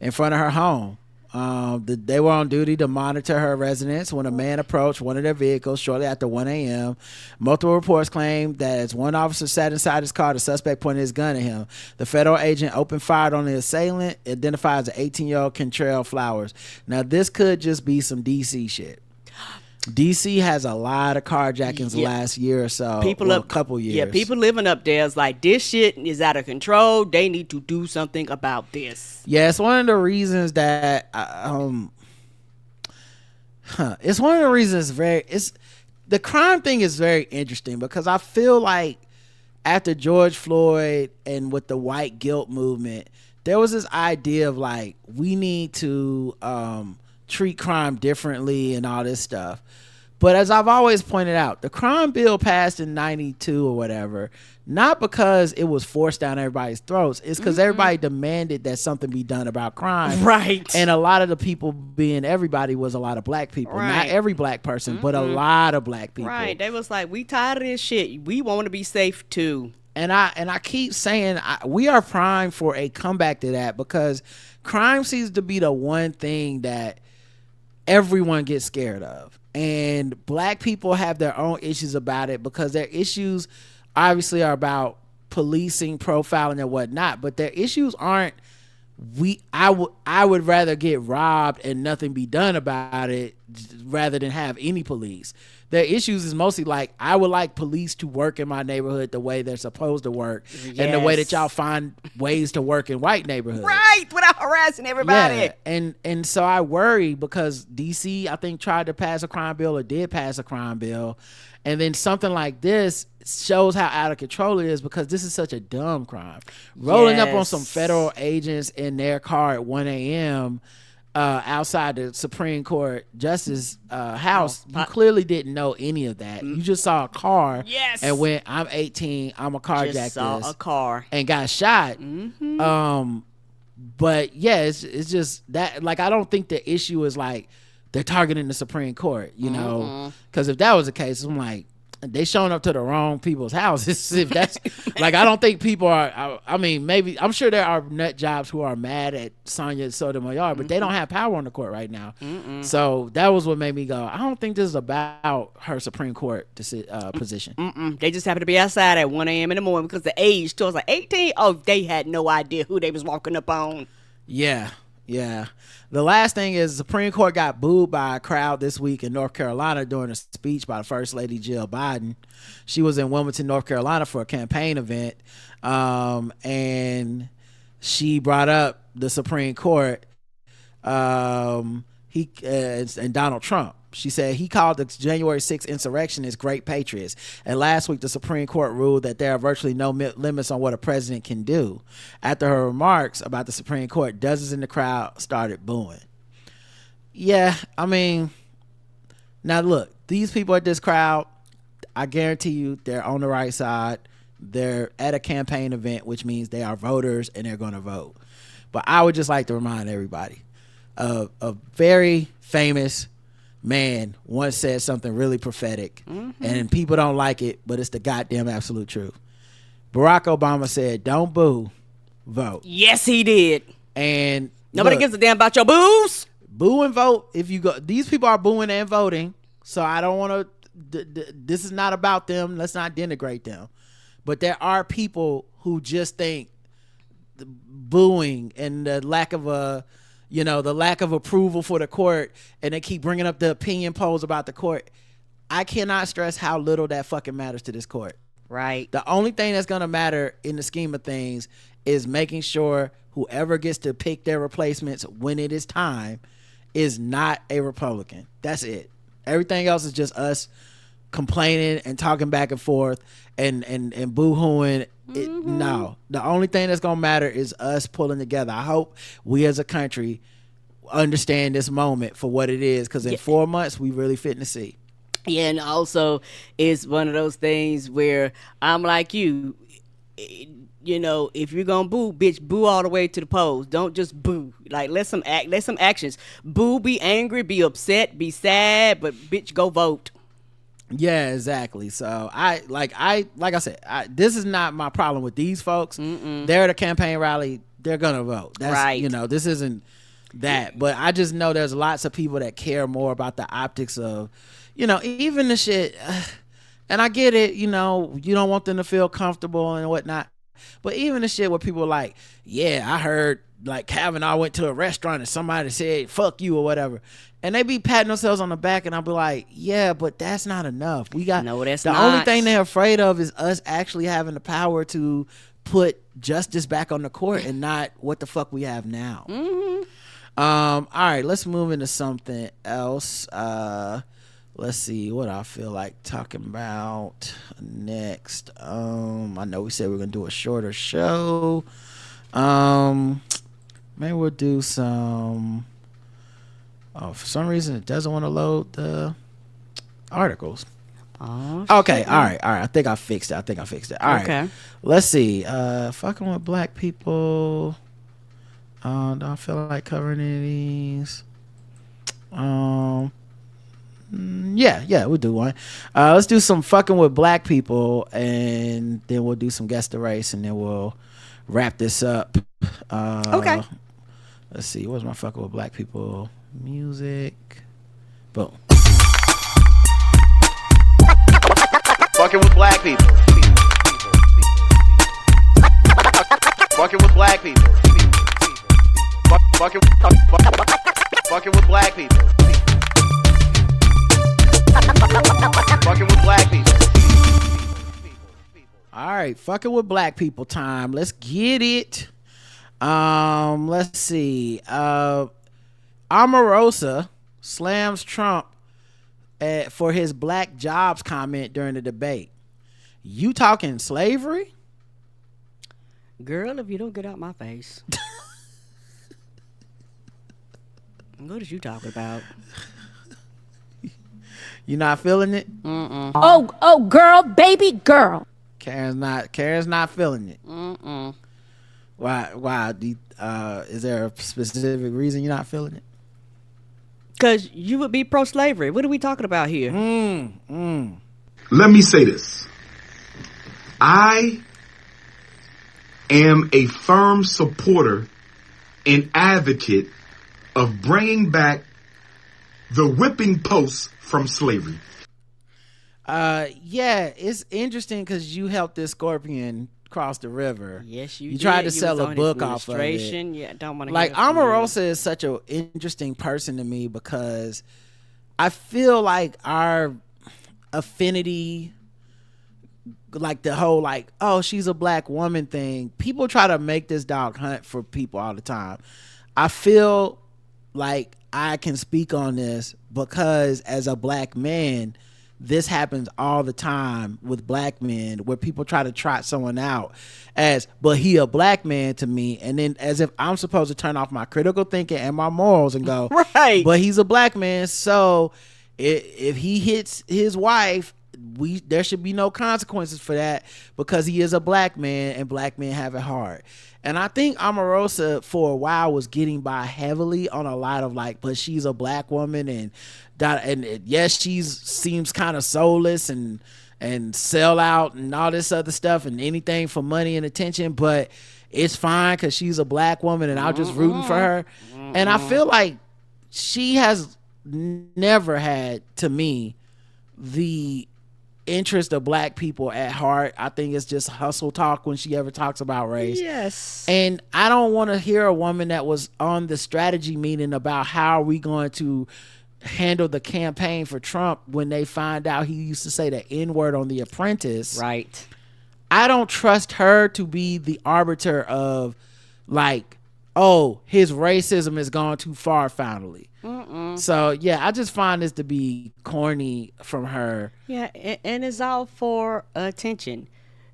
in front of her home. They were on duty to monitor her residence when a man approached one of their vehicles shortly after 1 a.m. Multiple reports claimed that as one officer sat inside his car, the suspect pointed his gun at him. The federal agent opened fire on the assailant, identified as an 18-year-old Kentrell Flowers. Now, this could just be some D.C. shit. D.C. has a lot of carjackings the last year or so. A couple years.
Yeah, people living up there is like, this shit is out of control. They need to do something about this.
Yeah, it's one of the reasons that it's one of the reasons the crime thing is very interesting because I feel like after George Floyd and with the white guilt movement, there was this idea of like we need to treat crime differently and all this stuff. But as I've always pointed out, the crime bill passed in 92 or whatever, not because it was forced down everybody's throats. It's because everybody demanded that something be done about crime.
Right.
And a lot of the people being everybody was a lot of black people.
Right.
Not every black person, but a lot of black people.
Right. They was like, we tired of this shit. We want to be safe too.
And I keep saying we are primed for a comeback to that because crime seems to be the one thing that everyone gets scared of. And black people have their own issues about it because their issues obviously are about policing, profiling, and whatnot. But their issues aren't I would rather get robbed and nothing be done about it rather than have any police. Their issues is mostly like, I would like police to work in my neighborhood the way they're supposed to work and the way that y'all find ways to work in white neighborhoods.
Right, without harassing everybody.
Yeah, and so I worry because DC, I think, tried to pass a crime bill or did pass a crime bill. And then something like this shows how out of control it is because this is such a dumb crime. Rolling up on some federal agents in their car at 1 a.m., outside the Supreme Court Justice house, you clearly didn't know any of that. You just saw a car and went, I'm 18, I'm a carjack
Just saw
this,
a car
and got shot. But yeah, it's just that, like, I don't think the issue is like they're targeting the Supreme Court, you know, because if that was the case, I'm like, they showing up to the wrong people's houses. If that's like, I don't think people are. I mean, maybe I'm sure there are nut jobs who are mad at Sonia Sotomayor, but they don't have power on the court right now. So that was what made me go, I don't think this is about her Supreme Court position.
They just happened to be outside at 1 a.m. in the morning because the age towards like 18. Oh, they had no idea who they was walking up on.
Yeah. The last thing is the Supreme Court got booed by a crowd this week in North Carolina during a speech by First Lady Jill Biden. She was in Wilmington, North Carolina for a campaign event, and she brought up the Supreme Court and Donald Trump. She said he called the January 6th insurrectionists great patriots. And last week, the Supreme Court ruled that there are virtually no limits on what a president can do. After her remarks about the Supreme Court, dozens in the crowd started booing. Yeah, I mean, now look, these people at this crowd, I guarantee you they're on the right side. They're at a campaign event, which means they are voters and they're going to vote. But I would just like to remind everybody, a very famous man once said something really prophetic, and people don't like it, but it's the goddamn absolute truth. Barack Obama said, "Don't boo, vote."
Yes, he did.
And
nobody gives a damn about your boos.
Boo and vote. If you go, these people are booing and voting, so I don't want to. This is not about them. Let's not denigrate them. But there are people who just think the booing and the lack of approval for the court, and they keep bringing up the opinion polls about the court. I cannot stress how little that fucking matters to this court.
Right.
The only thing that's going to matter in the scheme of things is making sure whoever gets to pick their replacements when it is time is not a Republican. That's it. Everything else is just us complaining and talking back and forth and boo-hooing. No, the only thing that's gonna matter is us pulling together. I hope we as a country understand this moment for what it is, because in 4 months we really fitting to see.
Yeah, and also it's one of those things where I'm like you know, if you're gonna boo, bitch, boo all the way to the polls. Don't just boo. Like, let some actions. Boo, be angry, be upset, be sad, but bitch, go vote.
Yeah, exactly. So I said, this is not my problem with these folks. They're at a campaign rally. They're gonna vote. That's
right.
You know, this isn't that. But I just know there's lots of people that care more about the optics of, you know, even the shit. And I get it. You know, you don't want them to feel comfortable and whatnot. But even the shit where people are like, yeah, I heard like Kavanaugh went to a restaurant and somebody said fuck you or whatever, and they be patting themselves on the back, and I'll be like, yeah, but that's not enough. We got
no, that's
the
not.
only thing they're afraid of is us actually having the power to put justice back on the court and not what the fuck we have now. All right, let's move into something else. Let's see what I feel like talking about next. I know we said we're gonna do a shorter show. Maybe we'll do some. Oh, for some reason it doesn't want to load the articles.
Oh,
okay, all right. I think I fixed it. All right. Let's see. Fucking with black people. Don't feel like covering any of these. Yeah, we'll do one. Let's do some fucking with black people, and then we'll do some guess the race, and then we'll wrap this up.
Okay.
Let's see. What's my fucking with black people music? Boom.
Fucking with black people. Fucking with black people. Fucking with black people. Fucking with black people.
All right, fucking with black people time. Let's get it. Let's see. Omarosa slams Trump for his black jobs comment during the debate. You talking slavery?
Girl, if you don't get out my face. What is you talking about?
You not feeling it?
Oh, girl, baby girl.
Karen's not feeling it. Why? Is there a specific reason you're not feeling it?
Because you would be pro-slavery. What are we talking about here?
Let me say this. I am a firm supporter and advocate of bringing back the whipping post from slavery.
Yeah, it's interesting because you helped this scorpion cross the river.
Yes,
you tried to sell a book off of it.
Yeah, don't want to.
Like, Omarosa is such an interesting person to me because I feel like our affinity, like the whole like, oh, she's a black woman thing, people try to make this dog hunt for people all the time. I feel like I can speak on this because as a black man, this happens all the time with black men where people try to trot someone out as, but he a black man to me. And then as if I'm supposed to turn off my critical thinking and my morals and go,
right,
but he's a black man. So if he hits his wife, there should be no consequences for that because he is a black man and black men have it hard. And I think Omarosa for a while was getting by heavily on a lot of like, but she's a black woman and yes, she seems kind of soulless and sell out and all this other stuff and anything for money and attention, but it's fine because she's a black woman and I'm just rooting for her. And I feel like she has never had, to me, the interest of black people at heart. I think it's just hustle talk when she ever talks about race.
Yes.
And I don't want to hear a woman that was on the strategy meeting about how are we going to handle the campaign for Trump when they find out he used to say the N-word on The Apprentice.
Right.
I don't trust her to be the arbiter of like, oh, his racism has gone too far finally. So yeah, I just find this to be corny from her.
Yeah, and it's all for attention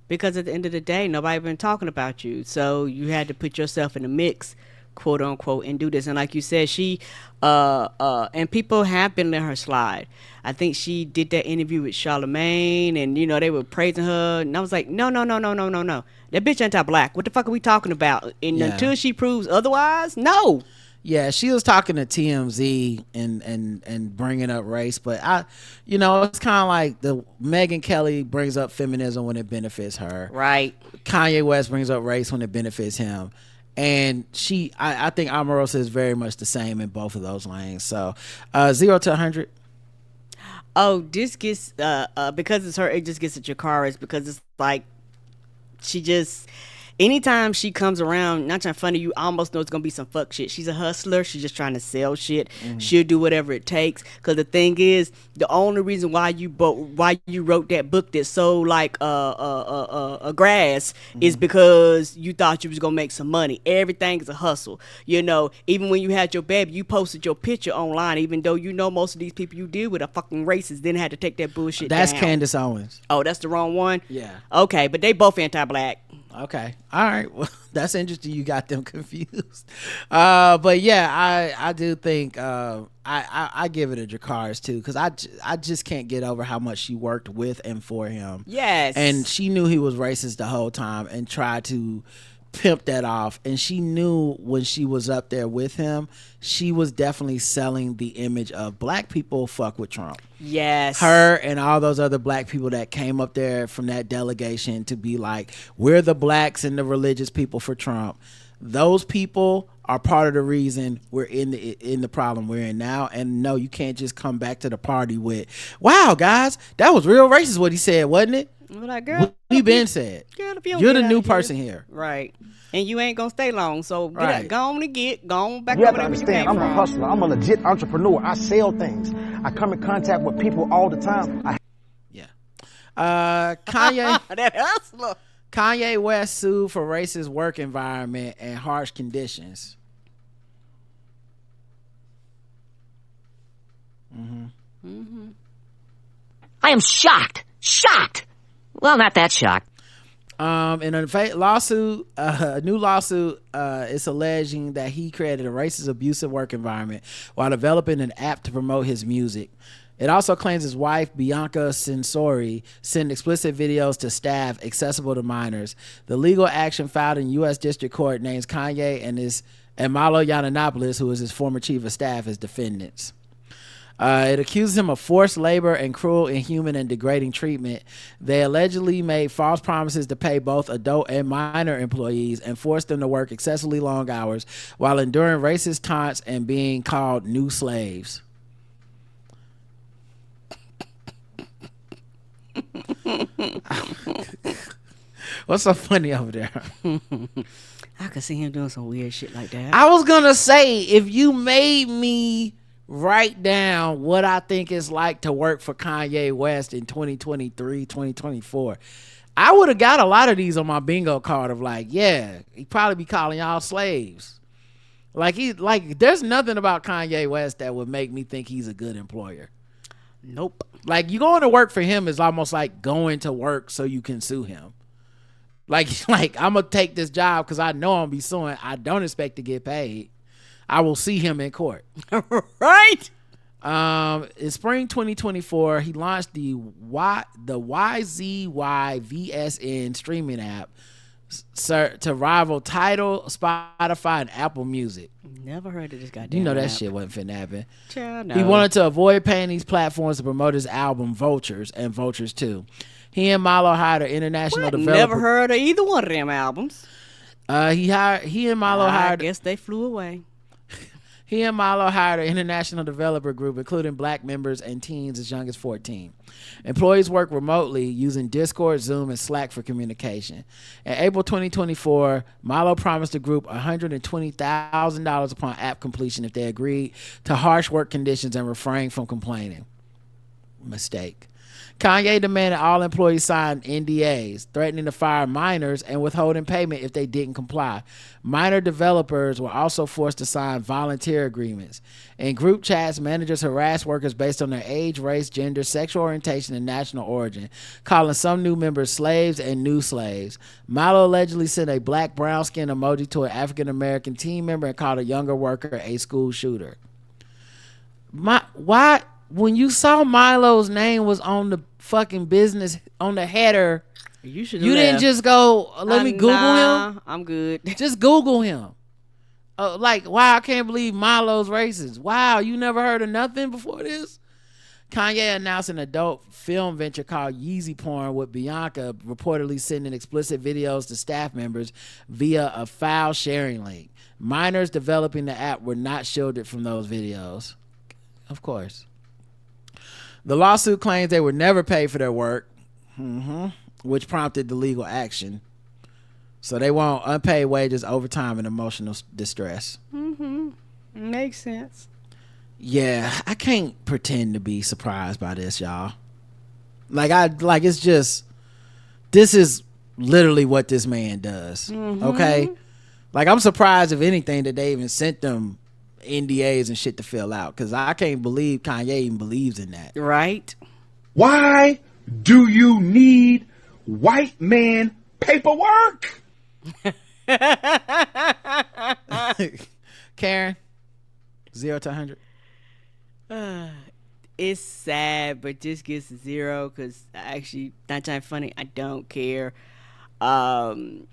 because at the end of the day, nobody been talking about you. So you had to put yourself in the mix, quote unquote, and do this. And like you said, she and people have been letting her slide. I think she did that interview with Charlamagne and they were praising her and I was like, no. That bitch anti-black. What the fuck are we talking about? And until she proves otherwise, no.
Yeah, she was talking to TMZ and bringing up race, but it's kind of like the Megyn Kelly brings up feminism when it benefits her.
Right.
Kanye West brings up race when it benefits him. And I think Omarosa is very much the same in both of those lanes. So 0 to 100.
Oh, this gets because it's her. It just gets at your cars because it's like she just. Anytime she comes around, not trying to funny, you almost know it's gonna be some fuck shit. She's a hustler. She's just trying to sell shit. She'll do whatever it takes. Cause the thing is, the only reason why you wrote that book that's so like a grass is because you thought you was gonna make some money. Everything is a hustle. Even when you had your baby, you posted your picture online, even though most of these people you deal with are fucking racist. Then had to take that bullshit.
That's
down.
Candace Owens.
Oh, that's the wrong one.
Yeah.
Okay, but they both anti-black.
Okay. All right. Well, that's interesting. You got them confused. But yeah, I do think I give it a Dracarys too because I just can't get over how much she worked with and for him.
Yes.
And she knew he was racist the whole time and tried to pimp that off. And she knew when she was up there with him, she was definitely selling the image of black people fuck with Trump.
Yes.
Her and all those other black people that came up there from that delegation to be like, we're the blacks and the religious people for Trump. Those people are part of the reason we're in the problem we're in now. And no, you can't just come back to the party with, wow, guys, that was real racist what he said, wasn't it?
Like, girl,
we been said.
Girl,
you're the new person here.
Right. And you ain't gonna stay long. So
right.
Go on back
you
over
have to
there where you came
understand, I'm
from.
a hustler. I'm a legit entrepreneur. I sell things. I come in contact with people all the time.
Kanye.
That hustler.
Kanye West sued for racist work environment and harsh conditions.
I am shocked. Well, not that shocked.
In a lawsuit, a new lawsuit, is alleging that he created a racist, abusive work environment while developing an app to promote his music. It also claims his wife, Bianca Censori, sent explicit videos to staff accessible to minors. The legal action filed in U.S. District Court names Kanye and Malo Yiannopoulos, who is his former chief of staff, as defendants. It accuses him of forced labor and cruel, inhuman, and degrading treatment. They allegedly made false promises to pay both adult and minor employees and forced them to work excessively long hours while enduring racist taunts and being called new slaves. What's so funny over there?
I could see him doing some weird shit like that.
I was gonna say, if you made me write down what I think it's like to work for Kanye West in 2023, 2024, I would have got a lot of these on my bingo card of like, yeah, he'd probably be calling y'all slaves. Like there's nothing about Kanye West that would make me think he's a good employer.
Nope.
Like, you going to work for him is almost like going to work so you can sue him. Like I'm gonna take this job because I know I'm gonna be suing. I don't expect to get paid. I will see him in court.
Right.
In spring 2024, he launched the YZYVSN streaming app to rival Tidal, Spotify, and Apple Music.
Never heard of this goddamn
You know that
app.
shit wasn't finna happen.
Child, no.
He wanted to avoid paying these platforms to promote his album Vultures and Vultures 2. He and Milo hired an international developer.
Never heard of either one of them albums.
He and Milo hired.
I guess they flew away.
He and Milo hired an international developer group, including black members and teens as young as 14. Employees work remotely using Discord, Zoom, and Slack for communication. In April 2024, Milo promised the group $120,000 upon app completion if they agreed to harsh work conditions and refrained from complaining. Mistake. Kanye demanded all employees sign NDAs, threatening to fire minors and withholding payment if they didn't comply. Minor developers were also forced to sign volunteer agreements. In group chats, managers harassed workers based on their age, race, gender, sexual orientation, and national origin, calling some new members slaves and new slaves. Milo allegedly sent a black brown skin emoji to an African-American team member and called a younger worker a school shooter. Why? When you saw Milo's name was on the fucking business, on the header, you didn't just go, let me Google him?
I'm good.
Just Google him. Like, wow, I can't believe Milo's racist. Wow, you never heard of nothing before this? Kanye announced an adult film venture called Yeezy Porn with Bianca reportedly sending explicit videos to staff members via a file sharing link. Minors developing the app were not shielded from those videos. Of course. The lawsuit claims they were never paid for their work, which prompted the legal action. So they want unpaid wages, overtime, and emotional distress.
Makes sense.
Yeah, I can't pretend to be surprised by this, y'all. It's just, this is literally what this man does. Okay? Like, I'm surprised, if anything, that they even sent them NDAs and shit to fill out, because I can't believe Kanye even believes in that.
Right.
Why do you need white man paperwork?
Karen, 0 to 100.
It's sad, but just gets 0 because actually, not trying funny, I don't care. None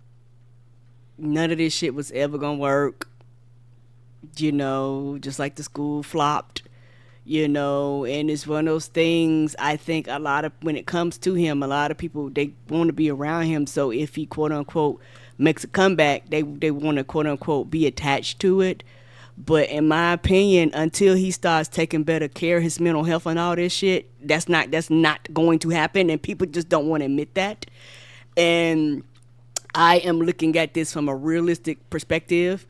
of this shit was ever gonna work. Just like the school flopped, and it's one of those things. I think when it comes to him, a lot of people, they want to be around him. So if he quote unquote makes a comeback, they want to quote unquote be attached to it. But in my opinion, until he starts taking better care of his mental health and all this shit, that's not going to happen, and people just don't want to admit that. And I am looking at this from a realistic perspective.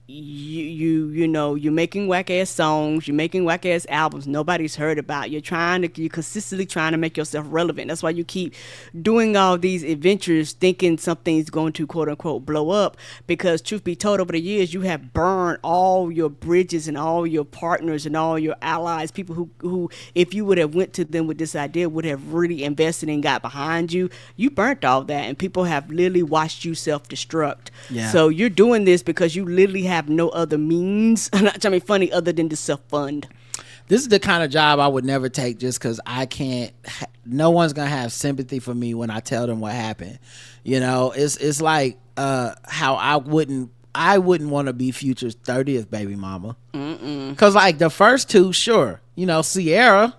You're making whack ass songs, you're making whack ass albums nobody's heard about. You're consistently trying to make yourself relevant. That's why you keep doing all these adventures thinking something's going to quote unquote blow up, because truth be told, over the years you have burned all your bridges and all your partners and all your allies, people who if you would have went to them with this idea would have really invested and got behind you. You burnt all that, and people have literally watched you self-destruct. So you're doing this because you literally have no other means, funny, other than to self-fund.
This is the kind of job I would never take, just because I can't, no one's gonna have sympathy for me when I tell them what happened. It's like how I wouldn't want to be Future's 30th baby mama, because like the first two, sure, Sierra,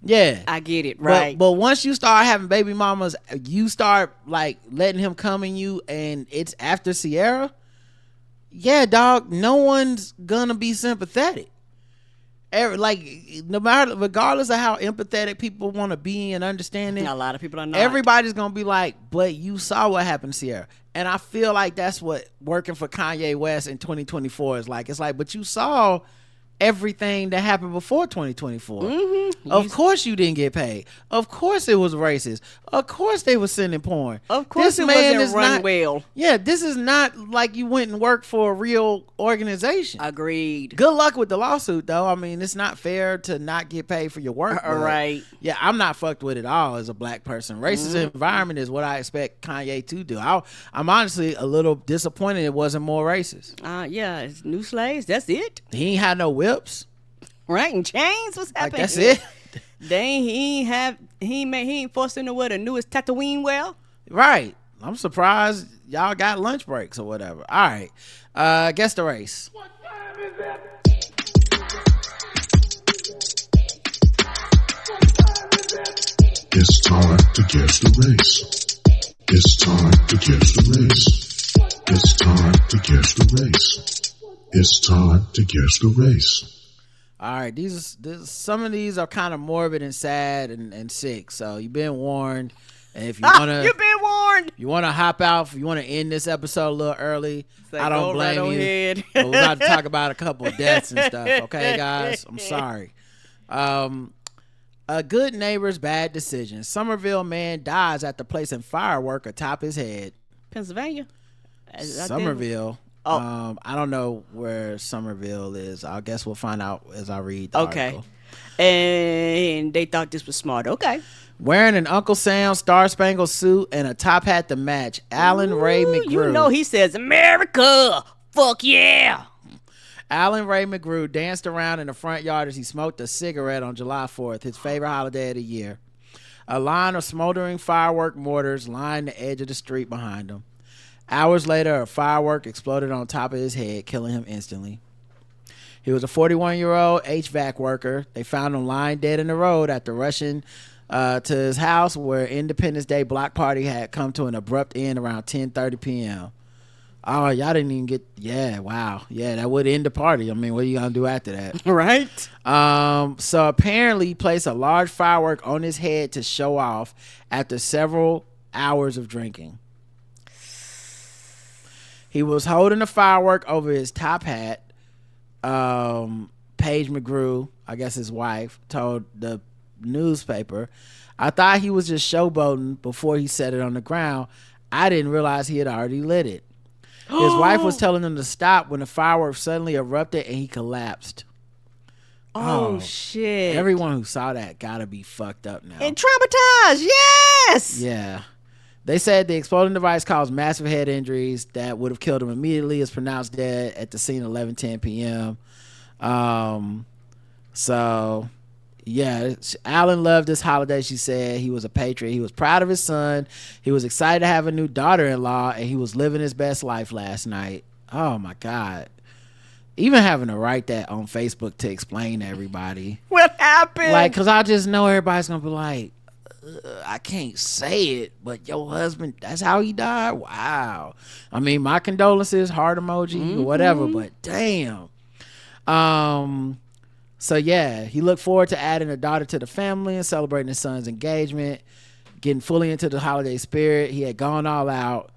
yeah,
I get it, right?
But once you start having baby mamas, you start like letting him come in you, and it's after Sierra. Yeah, dog, no one's gonna be sympathetic. Regardless of how empathetic people want to be and understanding,
a lot of people are not.
Everybody's gonna be like, but you saw what happened to Sierra. And I feel like that's what working for Kanye West in 2024 is like. It's like, but you saw everything that happened before 2024. Of course you didn't get paid. Of course it was racist. Of course they were sending porn.
Of course it wasn't run well.
Yeah, this is not like you went and worked for a real organization.
Agreed.
Good luck with the lawsuit, though. I mean, it's not fair to not get paid for your work.
Right.
Yeah, I'm not fucked with it all as a black person. Racist environment is what I expect Kanye to do. I'm honestly a little disappointed it wasn't more racist.
Yeah, it's new slaves. That's it.
He ain't had no whips.
Right, and chains. What's happening?
That's it.
He ain't forced him to wear the newest Tatooine well.
Right. I'm surprised y'all got lunch breaks or whatever. All right. Guess the race.
What time is it?
It's time to guess the race. It's time to guess the race. It's time to guess the race. It's time to guess the race.
All right, some of these are kind of morbid and sad and sick. So you've been warned. And if you wanna,
you've been warned.
You want to hop out. If you want to end this episode a little early, I don't blame you.
Ahead.
But we're about to talk about a couple of deaths and stuff. Okay, guys, I'm sorry. A good neighbor's bad decision. Somerville man dies after placing firework atop his head.
Pennsylvania.
Somerville. I don't know where Somerville is. I guess we'll find out as I read the article.
And they thought this was smart. Okay.
Wearing an Uncle Sam star-spangled suit and a top hat to match, Alan Ray McGrew.
You know he says, America, fuck yeah.
Alan Ray McGrew danced around in the front yard as he smoked a cigarette on July 4th, his favorite holiday of the year. A line of smoldering firework mortars lined the edge of the street behind him. Hours later, a firework exploded on top of his head, killing him instantly. He was a 41-year-old HVAC worker. They found him lying dead in the road after rushing to his house where Independence Day block party had come to an abrupt end around 10:30 p.m. Oh, y'all didn't even get... Yeah, wow. Yeah, that would end the party. I mean, what are you going to do after that?
Right.
So apparently he placed a large firework on his head to show off after several hours of drinking. He was holding a firework over his top hat. Paige McGrew, I guess his wife, told the newspaper, "I thought he was just showboating before he set it on the ground. I didn't realize he had already lit it." His wife was telling him to stop when the fireworks suddenly erupted and he collapsed.
Oh shit.
Everyone who saw that gotta be fucked up now.
And traumatized, yes!
Yeah. They said the exploding device caused massive head injuries that would have killed him immediately. He was pronounced dead at the scene at 11:10 p.m. So, yeah, Alan loved this holiday, she said. He was a patriot. He was proud of his son. He was excited to have a new daughter-in-law, and he was living his best life last night. Oh, my God. Even having to write that on Facebook to explain to everybody.
What happened?
Like, because I just know everybody's going to be like, I can't say it, but your husband, that's how he died? Wow. I mean, my condolences, heart emoji, or whatever, but damn. So yeah, he looked forward to adding a daughter to the family and celebrating his son's engagement, getting fully into the holiday spirit. He had gone all out.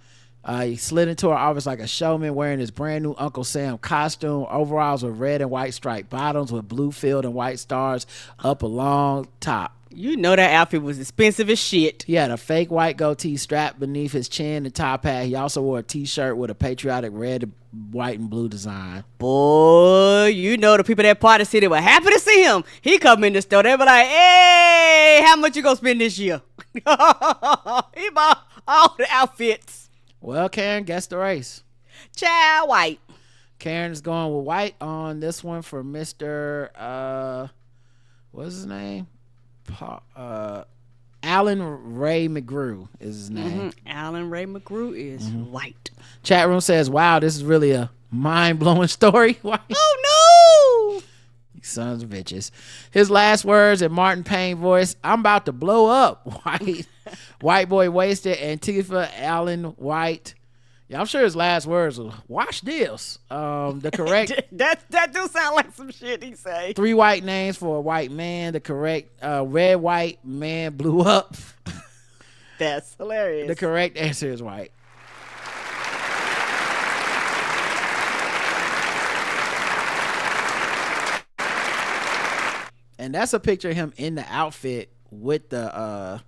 He slid into her office like a showman, wearing his brand new Uncle Sam costume, overalls with red and white striped bottoms with blue field and white stars up along top.
You know that outfit was expensive as shit.
He had a fake white goatee strapped beneath his chin and top hat. He also wore a t-shirt with a patriotic red, white, and blue design.
Boy, you know the people that party city were happy to see him. He come in the store, they be like, "Hey, how much you gonna spend this year?" He bought all the outfits.
Well, Karen, guess the race.
Child white.
Karen is going with white on this one for Mr. What's his name? Alan Ray McGrew is his name.
Alan Ray McGrew is white.
Chat room says, "Wow, this is really a mind-blowing story."
Oh no,
you sons of bitches. His last words in Martin Payne voice: "I'm about to blow up." White boy wasted. Antifa Alan White. Yeah, I'm sure his last words were, "Watch this." The correct
that do sound like some shit he say.
3 white names for a white man. The correct red white man blew up.
That's hilarious.
The correct answer is white. And that's a picture of him in the outfit with the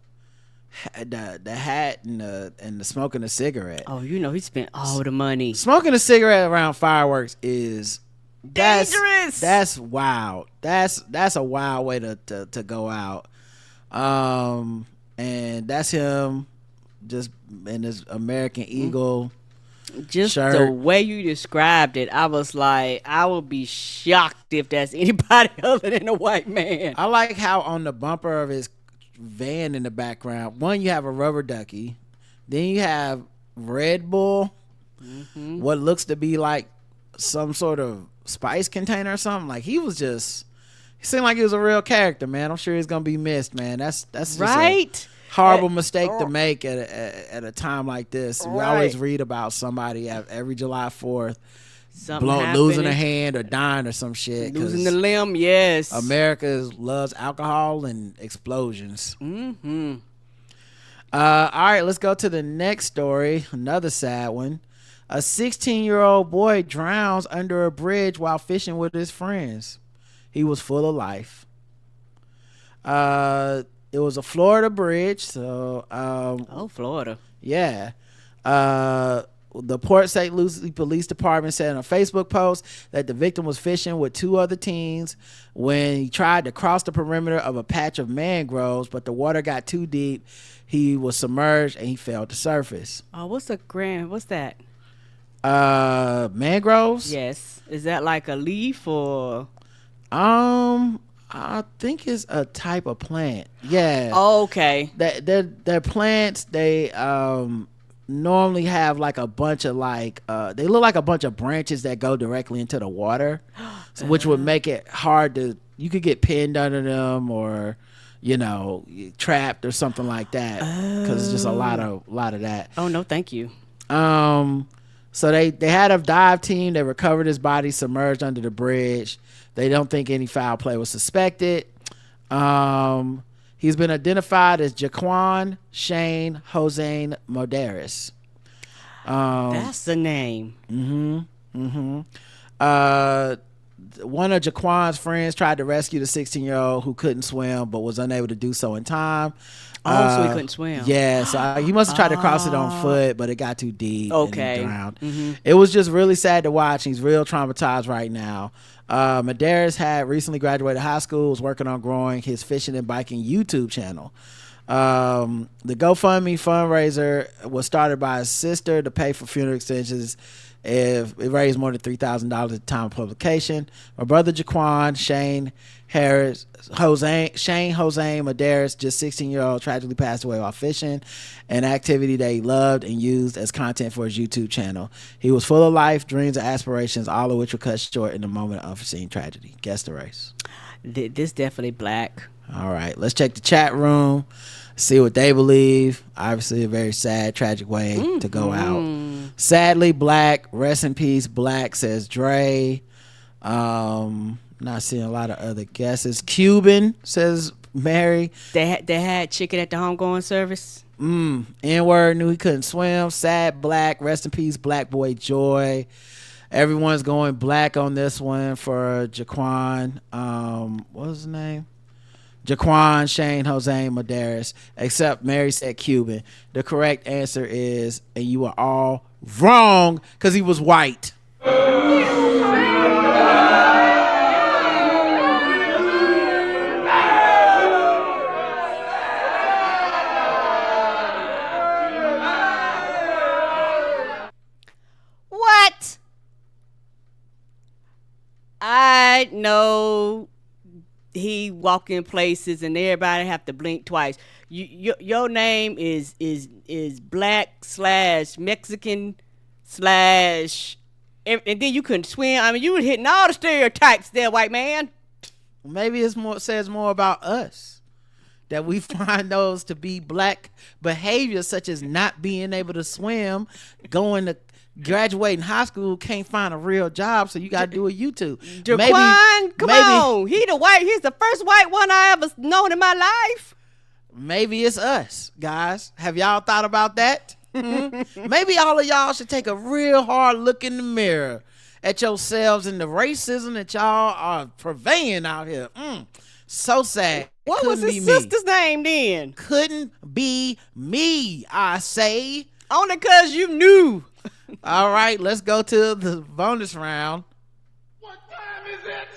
hat and the smoking a cigarette.
Oh, he spent all the money.
Smoking a cigarette around fireworks is
dangerous.
That's wild. That's a wild way to go out. And that's him just in his American Eagle
just
shirt.
The way you described it, I was like, I would be shocked if that's anybody other than a white man.
I like how on the bumper of his van in the background, one, you have a rubber ducky, then you have Red Bull, what looks to be like some sort of spice container or something. Like he seemed like he was a real character, man. I'm sure he's gonna be missed, man. That's just
right.
A horrible mistake to make at a time like this. We always read about somebody every July 4th losing a hand or dying or some shit,
losing the limb. Yes,
America loves alcohol and explosions. All right, let's go to the next story. Another sad one. A 16-year-old boy drowns under a bridge while fishing with his friends. He was full of life. It was a Florida bridge. So,
Florida.
Yeah. The Port St. Lucie Police Department said in a Facebook post that the victim was fishing with 2 other teens when he tried to cross the perimeter of a patch of mangroves, but the water got too deep. He was submerged and he fell to surface.
Oh, what's that?
Mangroves?
Yes. Is that like a leaf or?
I think it's a type of plant. Yeah.
Oh, okay.
They're plants. They normally have like a bunch of they look like a bunch of branches that go directly into the water, which would make it hard you could get pinned under them or trapped or something like that, because it's just a lot of that.
Oh no, thank you.
So they had a dive team. They recovered his body submerged under the bridge. They don't think any foul play was suspected. He's been identified as Jaquan Shane Jose Moderes.
That's the name.
One of Jaquan's friends tried to rescue the 16-year-old who couldn't swim but was unable to do so in time.
So he couldn't swim.
Yeah, so he must have tried to cross it on foot, but it got too deep.
Okay.
And he drowned. It was just really sad to watch. He's real traumatized right now. Medeiros had recently graduated high school, was working on growing his fishing and biking YouTube channel. The GoFundMe fundraiser was started by his sister to pay for funeral extensions. It raised more than $3,000 at the time of publication. My brother Jaquan Shane Jose Medeiros, just 16-year-old, tragically passed away while fishing, an activity that he loved and used as content for his YouTube channel. He was full of life, dreams, and aspirations, all of which were cut short in the moment of unforeseen tragedy. Guess the race.
This definitely black.
All right, let's check the chat room, see what they believe. Obviously a very sad, tragic way to go out. Sadly black, rest in peace black, says Dre. Not seeing a lot of other guesses. Cuban, says Mary.
They had chicken at the homegoing service.
N-word, knew he couldn't swim. Sad black, rest in peace black boy Joy. Everyone's going black on this one for Jaquan. What was his name? Jaquan Shane Jose Medeiros, except Mary said Cuban. The correct answer is, and you are all wrong, because he was white.
What? I know he walk in places and everybody have to blink twice. Your name is black / Mexican / and then you couldn't swim. I mean, you were hitting all the stereotypes there, white man.
Maybe it says more about us, that we find those to be black behaviors, such as not being able to swim, going to graduating high school, can't find a real job, so you got to do a YouTube.
Jaquan, come on. He's the first white one I ever known in my life.
Maybe it's us, guys. Have y'all thought about that? Maybe all of y'all should take a real hard look in the mirror at yourselves and the racism that y'all are purveying out here. So sad.
What was his sister's name then?
Couldn't be me, I say.
Only because you knew.
All right, let's go to the bonus round.
What time is it?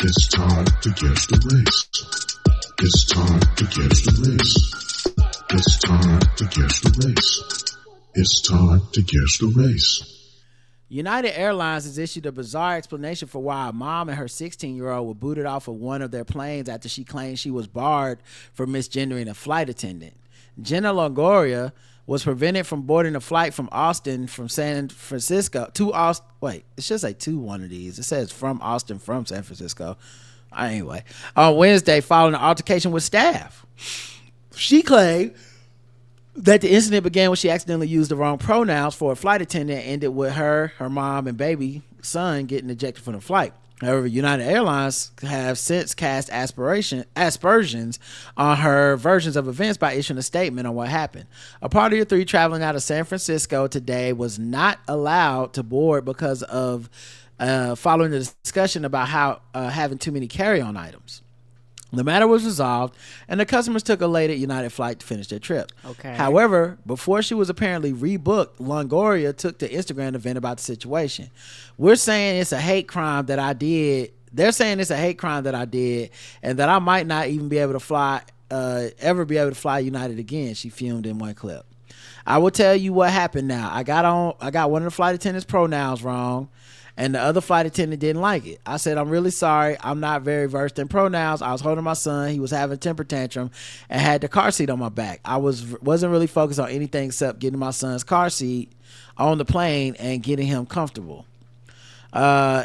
It's time to guess the race. It's time to guess the race. It's time to guess the race. It's time to guess the race.
United Airlines has issued a bizarre explanation for why a mom and her 16-year-old were booted off of one of their planes after she claimed she was barred for misgendering a flight attendant. Jenna Longoria was prevented from boarding a flight from Austin from San Francisco to Austin. Wait, it should say to one of these. It says from Austin from San Francisco. Anyway, on Wednesday, following an altercation with staff, she claimed that the incident began when she accidentally used the wrong pronouns for a flight attendant and ended with her mom, and baby son getting ejected from the flight. However, United Airlines have since cast aspersions on her versions of events by issuing a statement on what happened. A party of three traveling out of San Francisco today was not allowed to board because of following the discussion about how having too many carry-on items. The matter was resolved, and the customers took a late United flight to finish their trip.
Okay.
However, before she was apparently rebooked, Longoria took to Instagram to vent about the situation. We're saying it's a hate crime that I did. They're saying it's a hate crime that I did, and that I might not even be able to fly, ever be able to fly United again, she fumed in one clip. I will tell you what happened now. I got one of the flight attendant's pronouns wrong, and the other flight attendant didn't like it. I said, I'm really sorry. I'm not very versed in pronouns. I was holding my son. He was having a temper tantrum and had the car seat on my back. I wasn't really focused on anything except getting my son's car seat on the plane and getting him comfortable.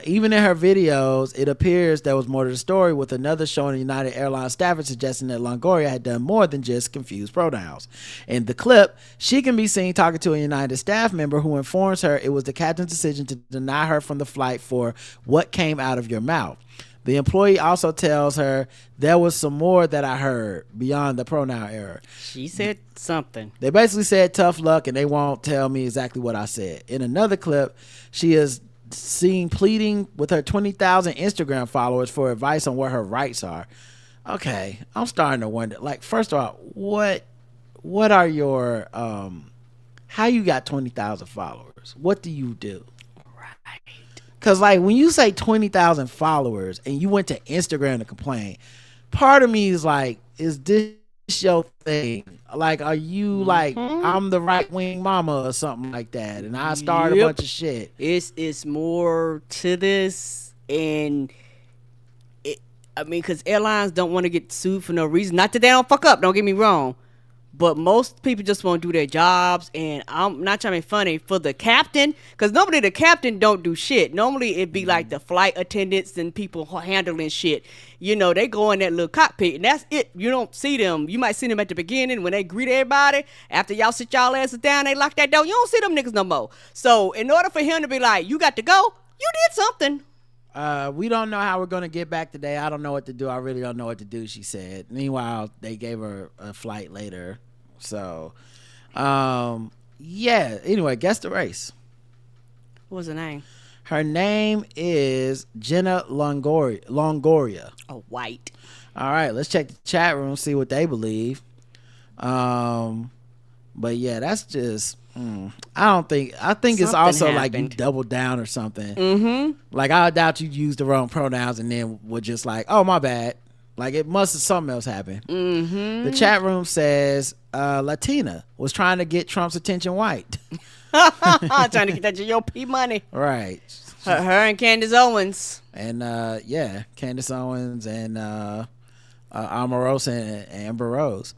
Even in her videos, it appears there was more to the story, with another showing a United Airlines staffer suggesting that Longoria had done more than just confuse pronouns. In the clip, she can be seen talking to a United staff member who informs her it was the captain's decision to deny her from the flight for what came out of your mouth. The employee also tells her there was some more that I heard beyond the pronoun error.
She said something.
They basically said tough luck, and they won't tell me exactly what I said. In another clip, she is seen pleading with her 20,000 Instagram followers for advice on what her rights are. Okay, I'm starting to wonder, like, first of all, what are your how you got 20,000 followers? What do you do?
Right.
Cause like when you say 20,000 followers and you went to Instagram to complain, part of me is like, is this your thing? Like, are you like, I'm the right wing mama or something like that, and I start a bunch of shit?
It's more to this, and I mean, because airlines don't want to get sued for no reason. Not that they don't fuck up, don't get me wrong, but most people just want to do their jobs. And I'm not trying to be funny for the captain, because normally the captain don't do shit. Normally it'd be like the flight attendants and people handling shit. You know, they go in that little cockpit and that's it. You don't see them. You might see them at the beginning when they greet everybody. After y'all sit y'all asses down, they lock that door. You don't see them niggas no more. So in order for him to be like, you got to go, you did something.
We don't know how we're going to get back today. I don't know what to do. I really don't know what to do, she said. Meanwhile, they gave her a flight later. So, yeah. Anyway, guess the race.
What was her name?
Her name is Jenna Longoria.
Oh, white.
All right, let's check the chat room, see what they believe. But yeah, that's just I think something it's also happened. Like you double down or something. Like I doubt you used the wrong pronouns and then were just like, oh, my bad. Like it must have something else happened. The chat room says Latina was trying to get Trump's attention white.
Trying to get that GOP money.
Right.
Her and Candace Owens.
And yeah, Candace Owens and Omarosa and Amber Rose.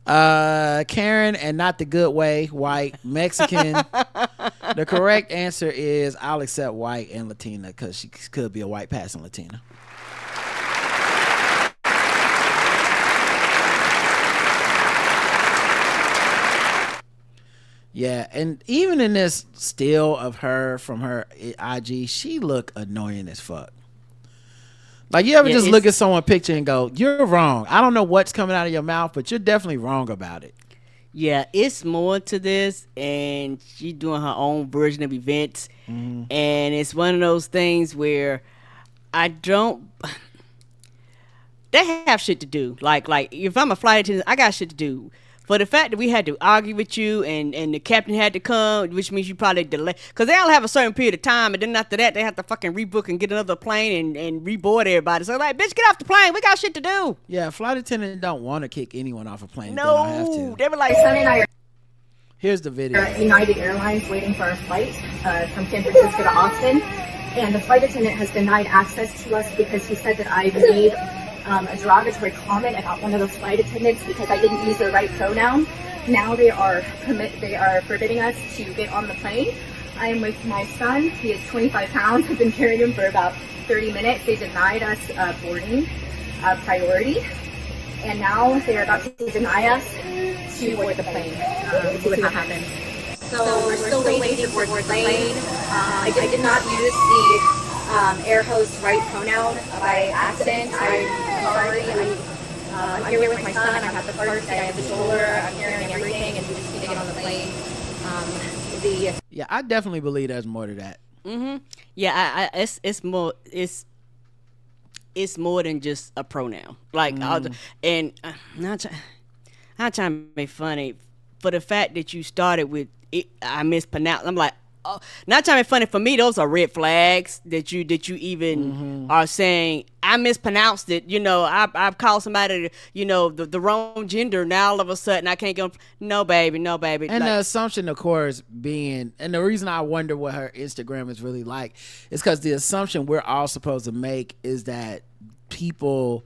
Karen and not the good way, white, Mexican. The correct answer is I'll accept white and Latina because she could be a white passing Latina. Yeah, and even in this still of her from her IG, she look annoying as fuck. Like you ever just look at someone's picture and go, you're wrong. I don't know what's coming out of your mouth, but you're definitely wrong about it.
Yeah, it's more to this, and she's doing her own version of events, and it's one of those things where I don't. They have shit to do. Like if I'm a flight attendant, I got shit to do. For the fact that we had to argue with you and the captain had to come, which means you probably delay, because they only have a certain period of time, and then after that they have to fucking rebook and get another plane and reboard everybody. So like, bitch, get off the plane. We got shit to do.
Yeah, flight attendants don't want to kick anyone off a plane.
No,
if they don't have to.
They were like,
Sonny and I are
Here's the video.
at United Airlines waiting for our flight from San Francisco to Austin, and the flight attendant has denied access to us because he said that I made a derogatory comment about one of those flight attendants because I didn't use the right pronoun. Now they are forbidding us to get on the plane. I am with my son. He is 25 pounds. I've been carrying him for about 30 minutes. They denied us boarding priority, and now they are about to deny us to board the plane. See what happens. So we're still waiting to board the plane. I did not use the air host right pronoun by accident. I'm sorry. I'm here with my son. I have the first, I have the stroller, I'm carrying everything, and we just need to get on the plane.
Yeah, I definitely believe there's more to that.
Yeah, it's more it's more than just a pronoun. Like, and not trying to be funny, for the fact that you started with it, I mispronounced. I'm like, oh, not trying to be funny. For me, those are red flags that you even are saying. I mispronounced it. You know, I've called somebody, you know, the wrong gender. Now all of a sudden I can't go. No, baby.
And like, the assumption, of course, being, and the reason I wonder what her Instagram is really like is because the assumption we're all supposed to make is that people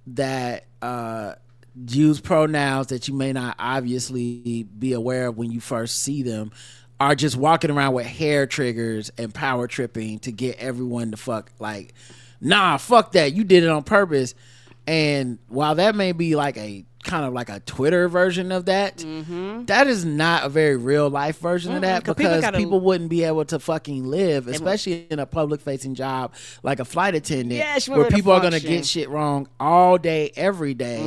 that use pronouns that you may not obviously be aware of when you first see them are just walking around with hair triggers and power tripping to get everyone to fuck. Like, nah, fuck that. You did it on purpose. And while that may be like a kind of like a Twitter version of that, that is not a very real life version of that, because people wouldn't be able to fucking live, especially in a public facing job like a flight attendant, where people are going to get shit wrong all day, every day.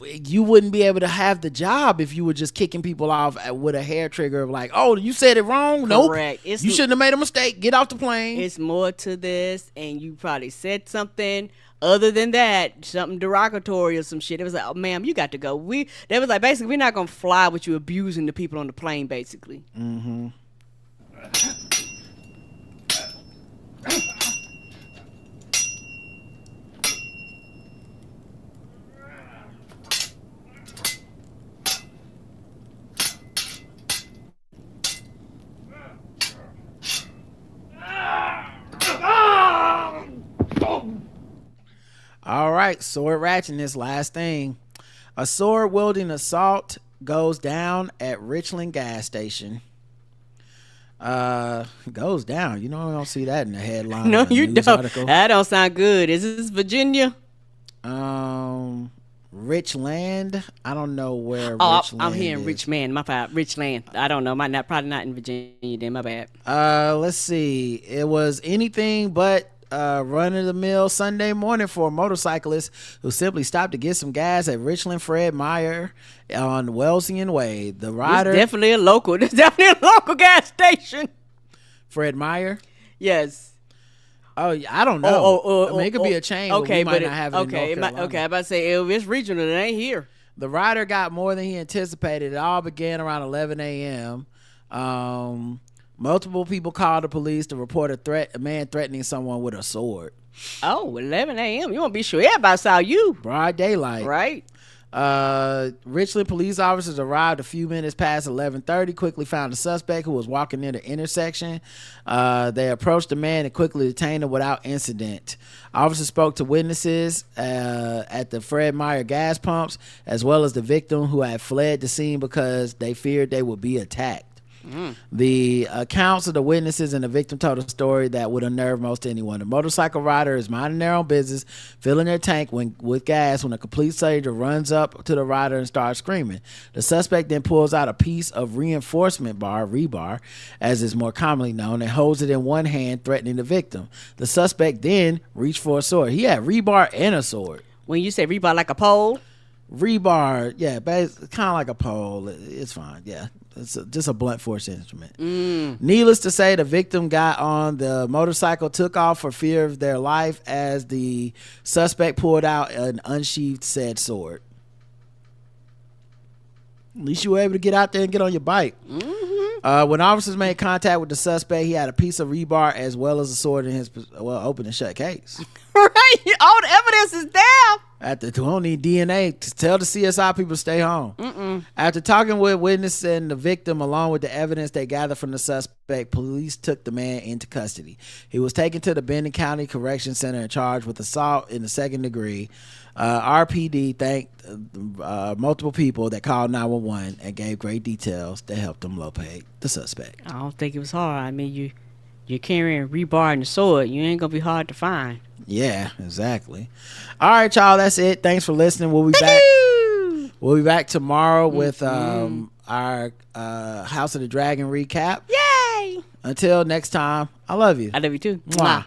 You wouldn't be able to have the job if you were just kicking people off with a hair trigger of like, oh, you said it wrong.
Correct.
Nope, you shouldn't have made a mistake. Get off the plane.
It's more to this, and you probably said something other than that, something derogatory or some shit. It was like, oh, ma'am, you got to go. They was like, basically, we're not gonna fly with you abusing the people on the plane, basically.
All right, sword ratchet, this last thing. A sword wielding assault goes down at Richland gas station. Goes down. You know, I don't see that in the headline.
No, you don't. Article. That don't sound good. Is this Virginia?
Richland. I don't know where.
Richland I'm hearing Richmond. My bad. Richland. I don't know. Probably not in Virginia. Then my bad.
Let's see. It was anything but run-of-the-mill Sunday morning for a motorcyclist who simply stopped to get some gas at Richland Fred Meyer on Wellesian Way. The rider,
it's definitely a local. It's definitely a local gas station.
Fred Meyer.
Yes.
Oh, I don't know. I mean, it could be a chain. Okay, but we might not have it.
Okay,
in North Carolina.
Okay. I'm about to say if it's regional, it ain't here.
The rider got more than he anticipated. It all began around 11 a.m. Multiple people called the police to report a man threatening someone with a sword.
Oh, 11 a.m. You want to be sure everybody saw you.
Broad daylight.
Right.
Richland police officers arrived a few minutes past 11:30, quickly found a suspect who was walking near the intersection. They approached the man and quickly detained him without incident. Officers spoke to witnesses at the Fred Meyer gas pumps, as well as the victim, who had fled the scene because they feared they would be attacked. The accounts of the witnesses and the victim told a story that would unnerve most anyone. The motorcycle rider is minding their own business, filling their tank with gas, when a complete stranger runs up to the rider and starts screaming. The suspect then pulls out a piece of reinforcement bar, rebar, as is more commonly known, and holds it in one hand, threatening the victim. The suspect then reached for a sword. He had rebar and a sword.
When you say rebar, like a pole?
rebar. Yeah, kind of like a pole. It's fine. Yeah, it's just a blunt force instrument. Needless to say, the victim got on the motorcycle, took off for fear of their life as the suspect pulled out an unsheathed said sword. At least you were able to get out there and get on your bike. When officers made contact with the suspect, he had a piece of rebar as well as a sword in his open and shut case.
Right, all the evidence is there.
We don't need DNA. To tell the CSI people to stay home. After talking with witnesses and the victim, along with the evidence they gathered from the suspect, police took the man into custody. He was taken to the Benton County Correction Center and charged with assault in the second degree. RPD thanked multiple people that called 911 and gave great details that helped them locate the suspect.
I don't think it was hard. I mean, you're carrying rebar and a sword. You ain't gonna be hard to find.
Yeah, exactly. All right, y'all. That's it. Thanks for listening. We'll be back. We'll be back tomorrow with our House of the Dragon recap.
Yay!
Until next time, I love you.
I love you too.
Mwah.